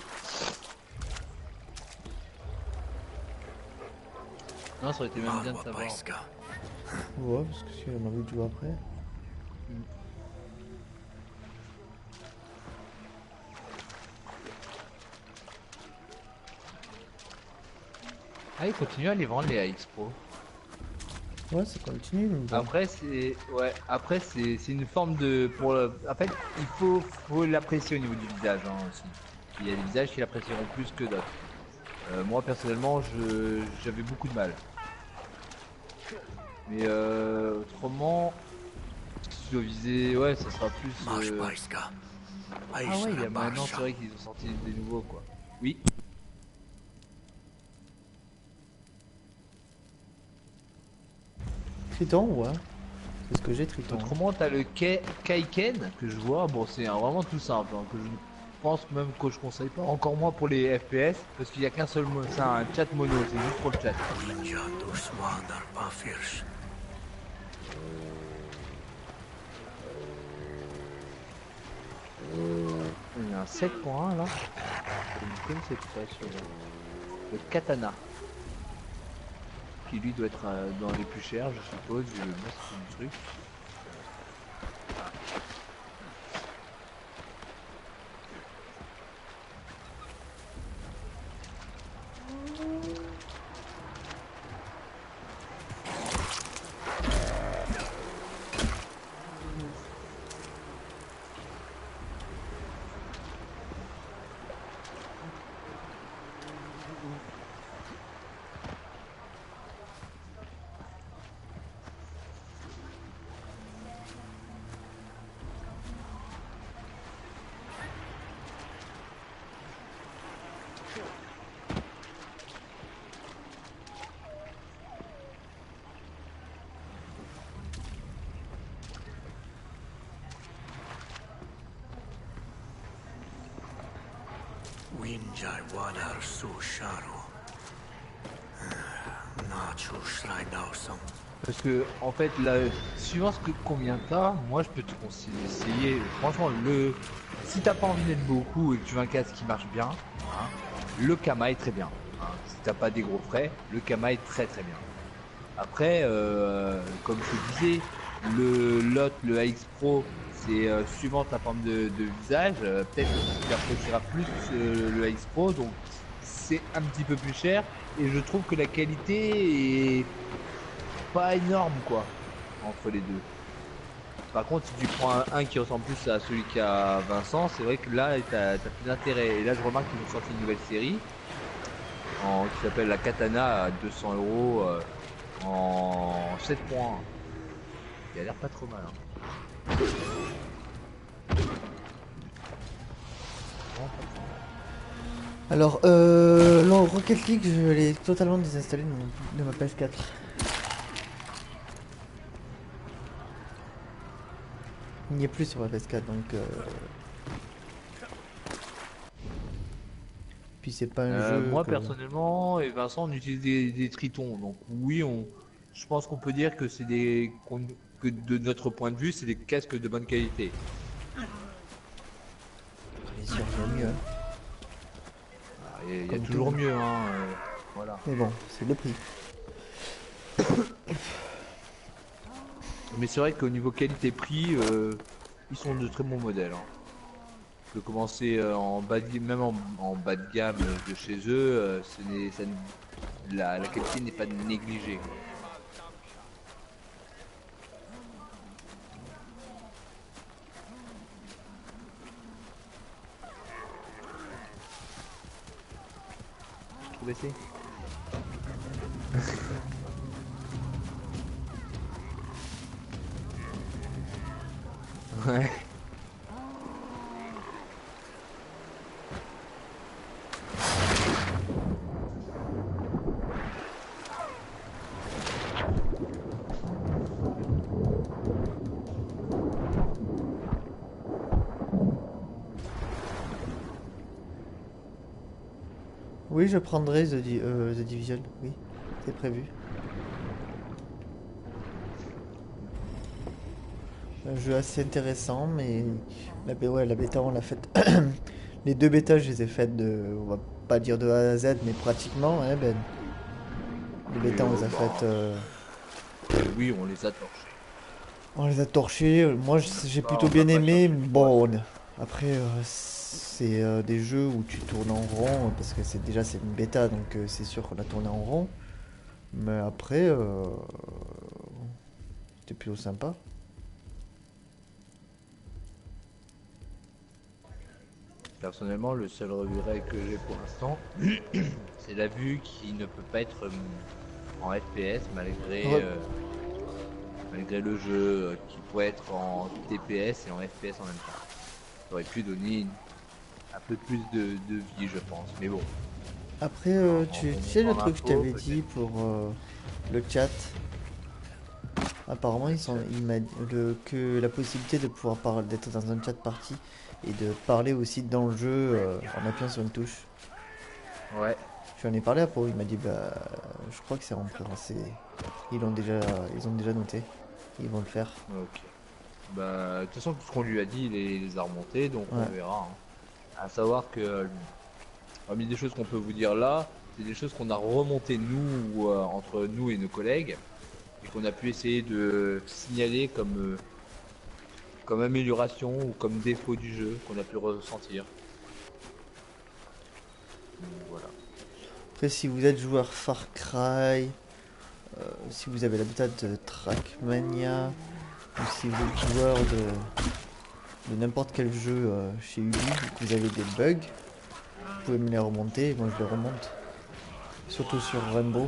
Non, ça aurait été même bien de savoir. Ouais, parce que si on a envie de jouer après. Ah, il continue à les vendre les AX Pro. Ouais, ça continue. Mais bon. Après c'est une forme de en fait faut l'apprécier au niveau du visage hein, aussi. Il y a des visages qui l'apprécieront plus que d'autres. Moi personnellement j'avais beaucoup de mal. Mais autrement si tu dois viser ouais ça sera plus ah ouais il y a maintenant c'est vrai qu'ils ont sorti des nouveaux quoi. Oui. Triton, ouais. C'est ce que j'ai, Triton. Autrement, t'as le Kaiken que je vois. Bon, c'est vraiment tout simple. Hein, que je pense même que je conseille pas. Encore moins pour les FPS. Parce qu'il y a qu'un seul mot. C'est un chat mono. C'est juste pour le chat. Il y a un 7.1 là. Je ne connaissais pas celui-là. Le Katana. Qui lui doit être dans les plus chers, je suppose. Vu le monstre du truc. Winjai wadar su sharo. Nachu shlaidawsam. Parce que en fait là, suivant ce que combien t'as, moi je peux te conseiller essayer. Franchement, si t'as pas envie d'être beaucoup et que tu veux un casque qui marche bien, hein, le Kama est très bien. Hein. Si t'as pas des gros frais, le Kama est très très bien. Après, comme je te disais, le AX Pro, c'est suivant ta forme de visage, peut-être que tu apprécieras plus le AX Pro, donc c'est un petit peu plus cher. Et je trouve que la qualité est pas énorme quoi entre les deux. Par contre, si tu prends un qui ressemble plus à celui qu'a Vincent, c'est vrai que là t'as plus d'intérêt. Et là je remarque qu'ils ont sorti une nouvelle série qui s'appelle la Katana à 200 euros en 7.1. Il a l'air pas trop mal. Hein. Alors, non, Rocket League, je l'ai totalement désinstallé de ma PS4. Il n'y est plus sur ma PS4, donc... Puis c'est pas un jeu Moi que- personnellement et Vincent on utilise des tritons, donc oui je pense qu'on peut dire que c'est que de notre point de vue c'est des casques de bonne qualité. Bien sûr, il y a mieux. Hein. Il y a Comme toujours tout. mieux hein, voilà. Mais bon, c'est le prix. Mais c'est vrai qu'au niveau qualité-prix, ils sont de très bons modèles. Hein. De commencer en bas de, même en bas de gamme de chez eux, la qualité n'est pas négligée. Tout baissé. Ouais. Oui, je prendrai The Division, oui, c'est prévu. Un jeu assez intéressant, mais la bêta, on l'a faite. Les deux bêtas, je les ai faites on va pas dire de A à Z, mais pratiquement, hein, Ben. Les bêtas, on les a faites. Oui, on les a torchés. On les a torchés. Moi, j'ai plutôt bien aimé. Bon, après, c'est des jeux où tu tournes en rond, parce que c'est une bêta, donc c'est sûr qu'on a tourné en rond. Mais après, c'était plutôt sympa. Personnellement, le seul regret que j'ai pour l'instant, c'est la vue qui ne peut pas être en FPS malgré, Ouais. malgré le jeu qui pourrait être en TPS et en FPS en même temps. Ça aurait pu donner un peu plus de vie, je pense. Mais bon, Après, tu sais le truc que je t'avais dit pour le chat. Apparemment, il m'a dit que la possibilité de pouvoir parler, d'être dans un chat party et de parler aussi dans le jeu en appuyant sur une touche. ouais. Je lui en ai parlé à Pau, il m'a dit bah je crois que c'est rentré dans ces... ils ont déjà noté. Ils vont le faire. Ok. Bah, de toute façon, tout ce qu'on lui a dit, il les a remontés, donc Ouais. on verra. Hein. À savoir que, parmi des choses qu'on peut vous dire là, c'est des choses qu'on a remontées nous, entre nous et nos collègues, et qu'on a pu essayer de signaler comme amélioration ou comme défaut du jeu qu'on a pu ressentir. Donc, voilà. Après, si vous êtes joueur Far Cry, si vous avez l'habitat de Trackmania, ou si vous êtes joueur de n'importe quel jeu chez Ubi, et que vous avez des bugs, vous pouvez me les remonter, et moi je les remonte. Surtout sur Rainbow.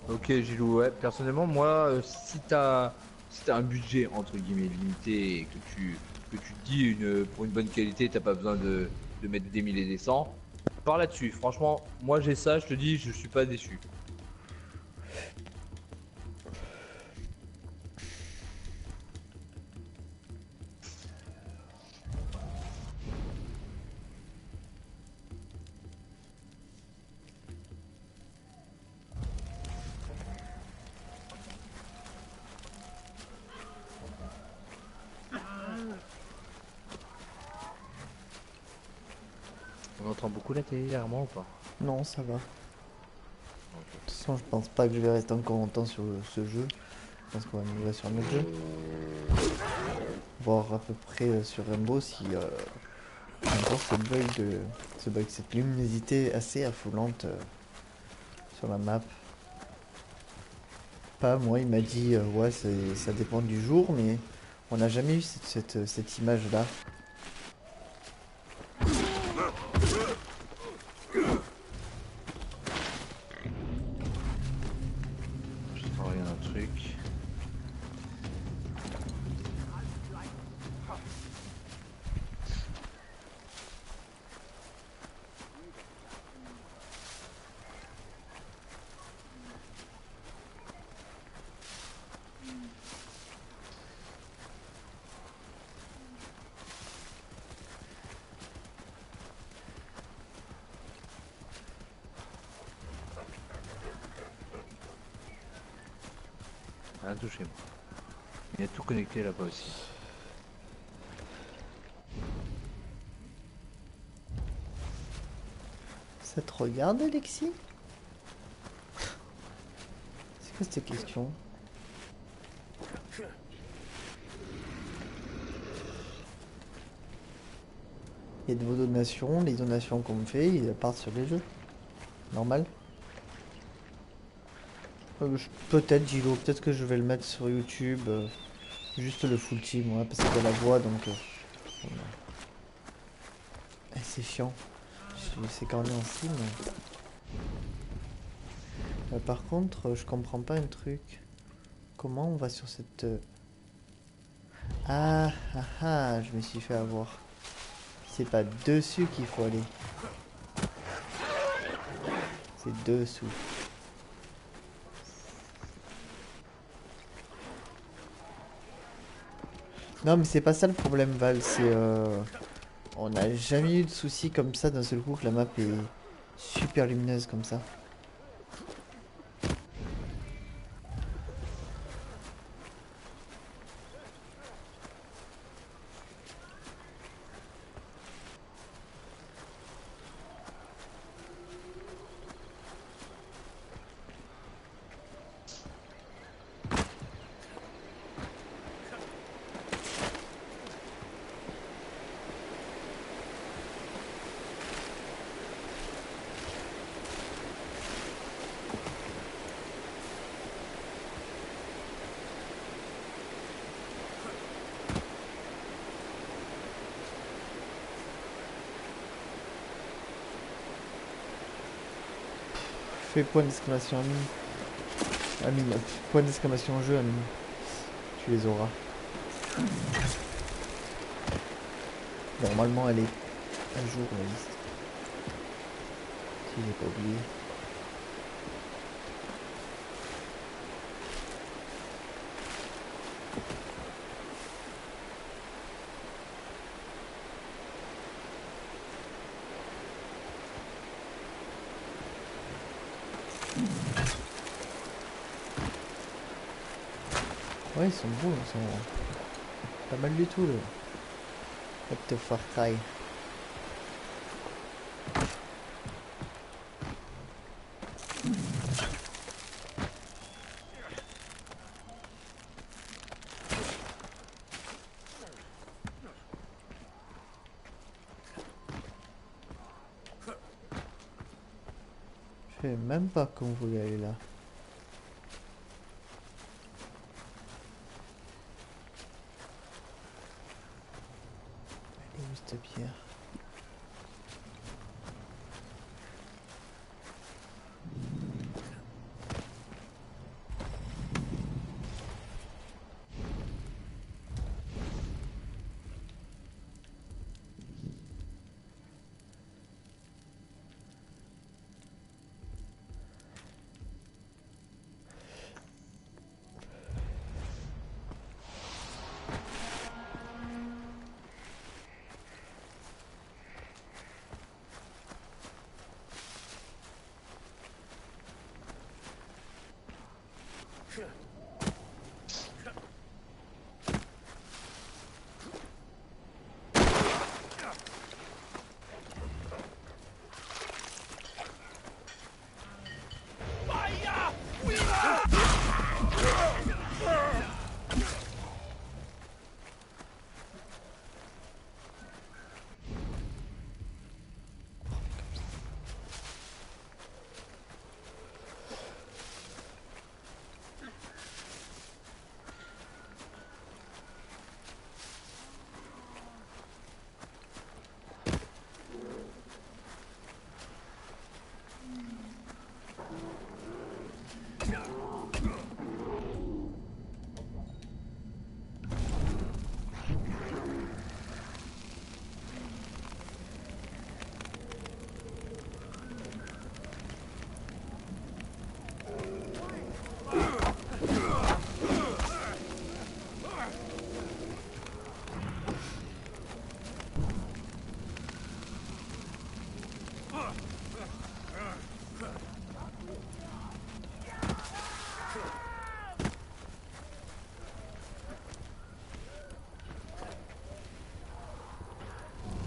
Ok Gilou, ouais, personnellement moi si t'as un budget entre guillemets limité et que tu te dis pour une bonne qualité t'as pas besoin de mettre des mille et des cents, par là-dessus, franchement moi j'ai ça, je te dis je suis pas déçu. On entend beaucoup la télé derrière ou pas? Non, ça va. De toute façon, je pense pas que je vais rester encore longtemps sur ce jeu. Je pense qu'on va migrer sur un autre jeu. Voir à peu près sur Rainbow si encore cette luminosité assez affolante sur la map. Pas moi, il m'a dit ouais, ça dépend du jour, mais on n'a jamais eu cette image-là. Je travaille un truc. Rien touché moi. Il y a tout connecté là-bas aussi. Ça te regarde, Alexis? C'est quoi cette question? Il y a de vos donations, les donations qu'on me fait, ils partent sur les jeux. Normal. Peut-être Gilo, peut-être que je vais le mettre sur YouTube. Juste le full team, ouais, parce qu'il y a la voix donc. Voilà. C'est chiant. C'est quand même ainsi, mais. Par contre, je comprends pas un truc. Comment on va sur cette. Ah ah ah, je me suis fait avoir. C'est pas dessus qu'il faut aller. C'est dessous. Non mais c'est pas ça le problème Val, c'est on n'a jamais eu de soucis comme ça d'un seul coup que la map est super lumineuse comme ça. Fais point d'exclamation Amine. Amine, point d'exclamation jeu Amine. Tu les auras. Normalement elle est à jour la liste. Si j'ai pas oublié. Ouais, ils sont beaux, ils sont pas mal du tout là. What the Far Cry. Je sais même pas comment vous voulez aller là. Elle est où cette pierre?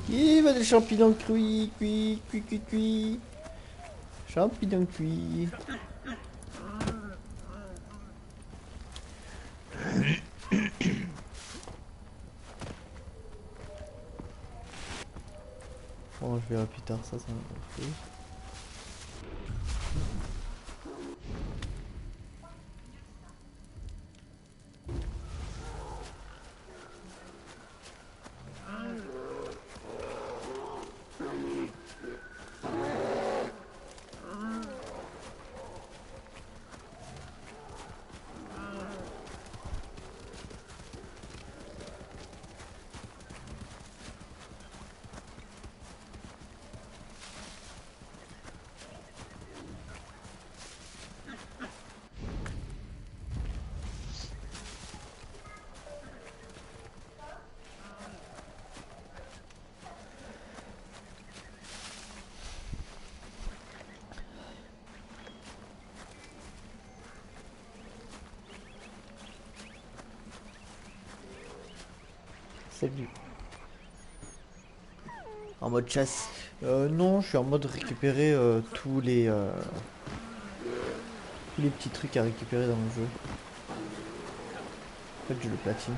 Il va des champignons cuits, cuits. Champignons cuits. Bon, je verrai plus tard, ça m'a fait. Salut. En mode chasse. Non, je suis en mode récupérer tous les petits trucs à récupérer dans le jeu. En fait, je le platine.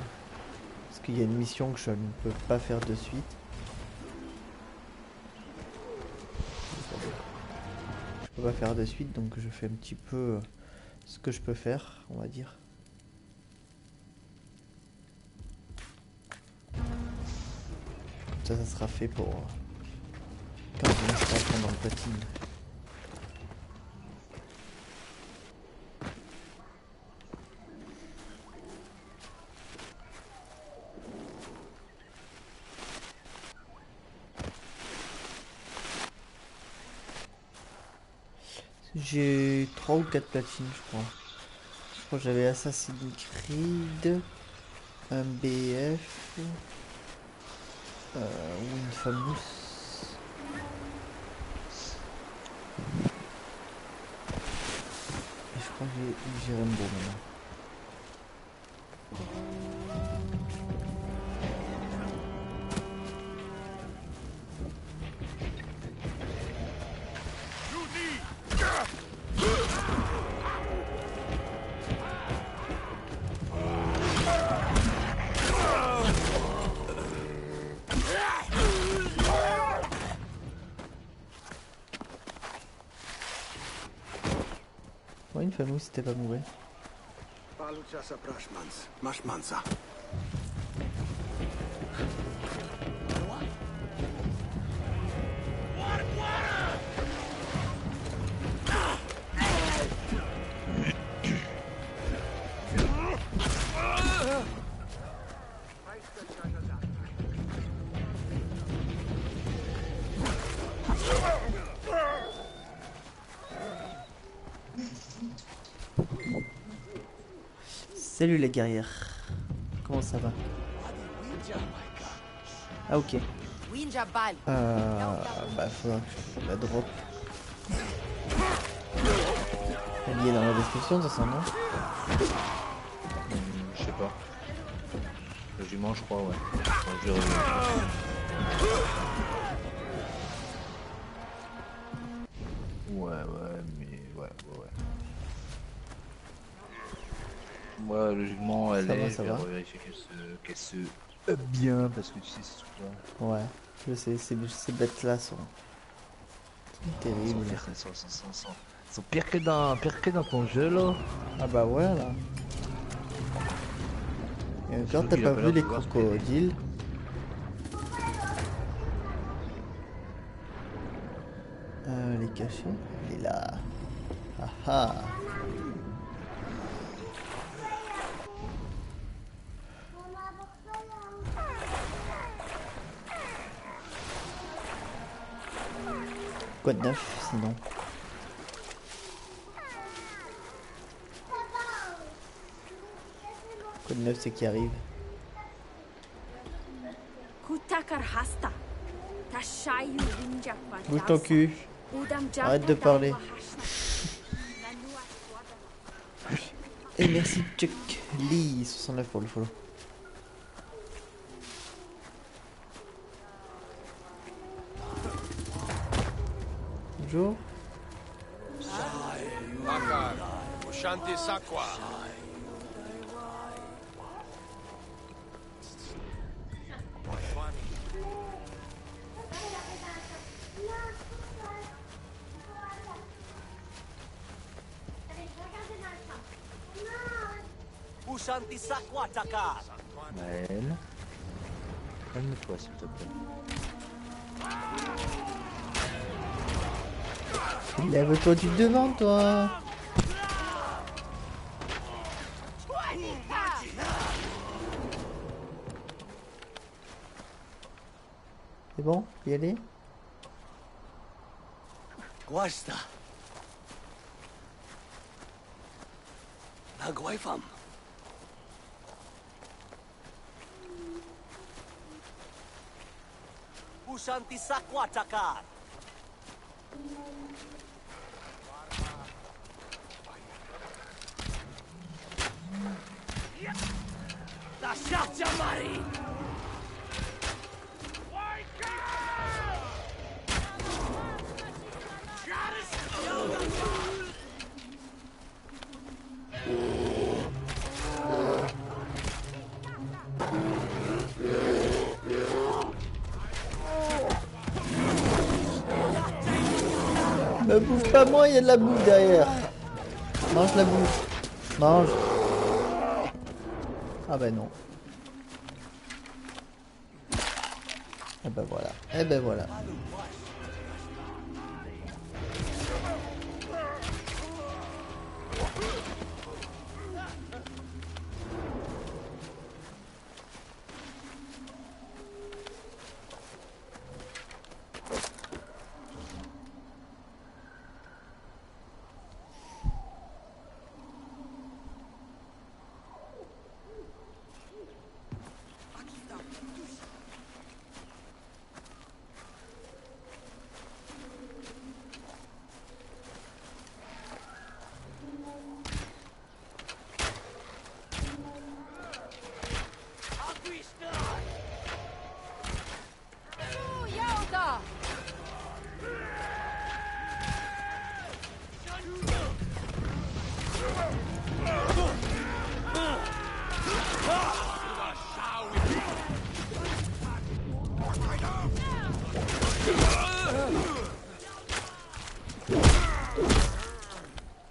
Parce qu'il y a une mission que je ne peux pas faire de suite. Je peux pas faire de suite, donc je fais un petit peu ce que je peux faire, on va dire. Ça sera fait pour quand je vais prendre dans le platine. J'ai 3 ou 4 platines, je crois. Je crois que j'avais Assassin's Creed, un BF. Ou une Infamous. Et je crois que j'ai Rainbow maintenant. Ouais, une famille, c'était pas mauvais. Salut les guerrières. Comment ça va? Ah ok. Bah faudra que je la drop. Elle y est dans la description de toute façon, non? Je sais pas. Logiquement, je crois, ouais. Ouais, logiquement, elle est. Ça je vais va. vérifier qu'elle se up bien parce que tu sais, c'est tout là. Ouais, je sais, ces bêtes là sont terribles. Sont pires que dans ton jeu là. Ah bah ouais là. Et encore Surtout t'as qu'il a pas pas vu l'air les de vouloir se crocodiles. Les cacher. Il est là. Ah ah. Quoi de neuf sinon? Quoi de neuf c'est qui arrive? Kutakar hasta. Bouge ton cul. Arrête de parler. Et merci Chuck Lee 69 pour le follow. Bonjour. Bakar, Ushanti Sakwa. Ushanti Sakwa Takar. Maël, calme-toi s'il te plaît. Lève-toi du devant, toi. C'est bon, y aller. Guasta. Naguaifam. Ushanti Sakwa Takar. Tashat Jamari. Me bouffe pas moi, il y a de la bouffe derrière. Mange la bouffe. Mange. Ah ben non. Eh ben voilà. Eh ben voilà.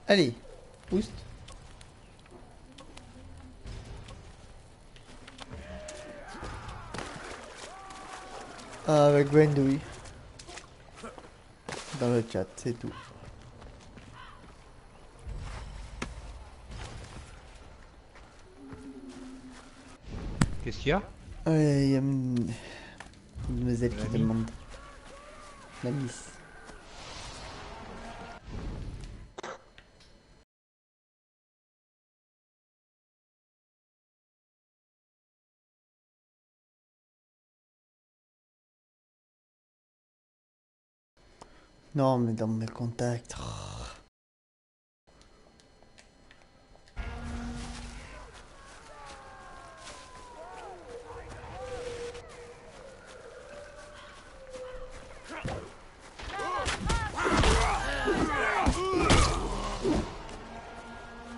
Allez, boost. Avec Gwendouille. Dans le chat, c'est tout. Qu'est-ce qu'il y a? Ouais, il y a une demoiselle qui demande. La miss. Non, mais dans mes contacts.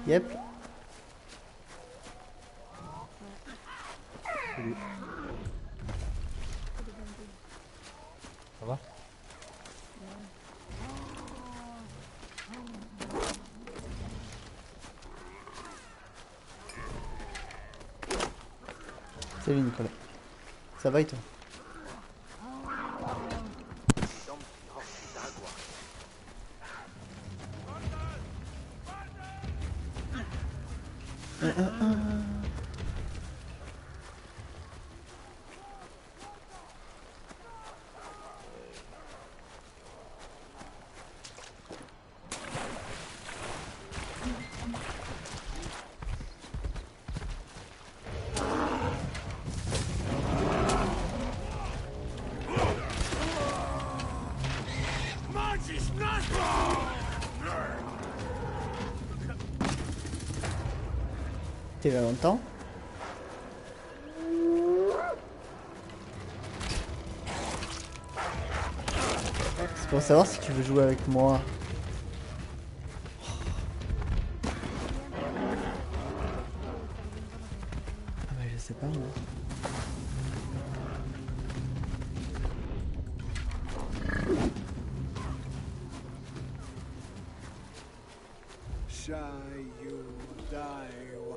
Yep. Salut. Ça va? Salut Nicolas. Ça va et toi? T'es là longtemps? C'est pour savoir si tu veux jouer avec moi. Ah bah je sais pas moi.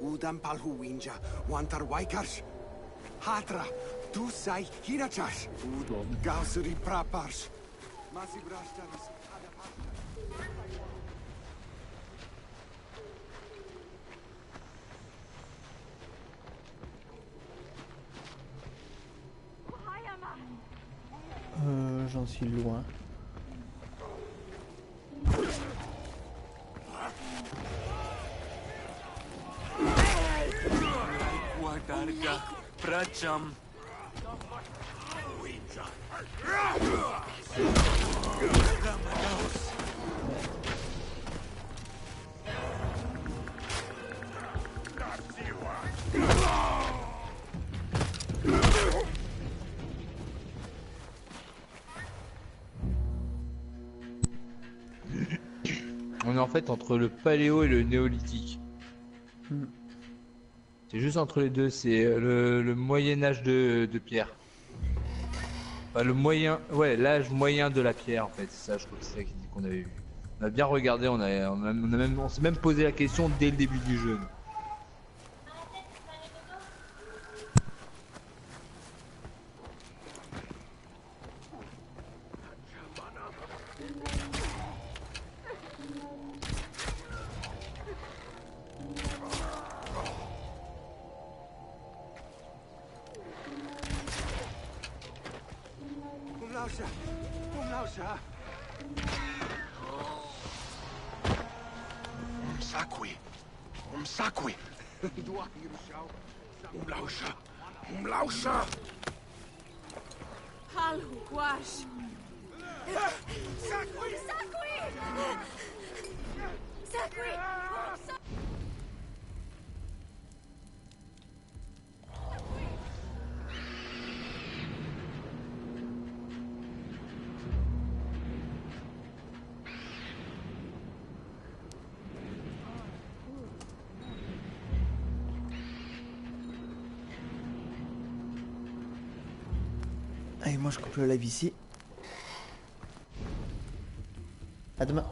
Udan palhuinja, wantar waikars. Hatra, tu sai hirachas. Udom gauseri prapars. Masi brastaris. J'en suis loin. Wadarga, pracham. On est en fait entre le paléo et le néolithique. C'est juste entre les deux, c'est le Moyen Âge de pierre. Enfin, le moyen, ouais, l'âge moyen de la pierre en fait, c'est ça, je crois que c'est ça qu'on avait vu. On a bien regardé, on s'est même posé la question dès le début du jeu. Umsakwi. Umlausha. Umlausha. Halhu Gwash. Sakwi! Sakwi! Sakwi! Allez, moi je coupe le live ici. À demain.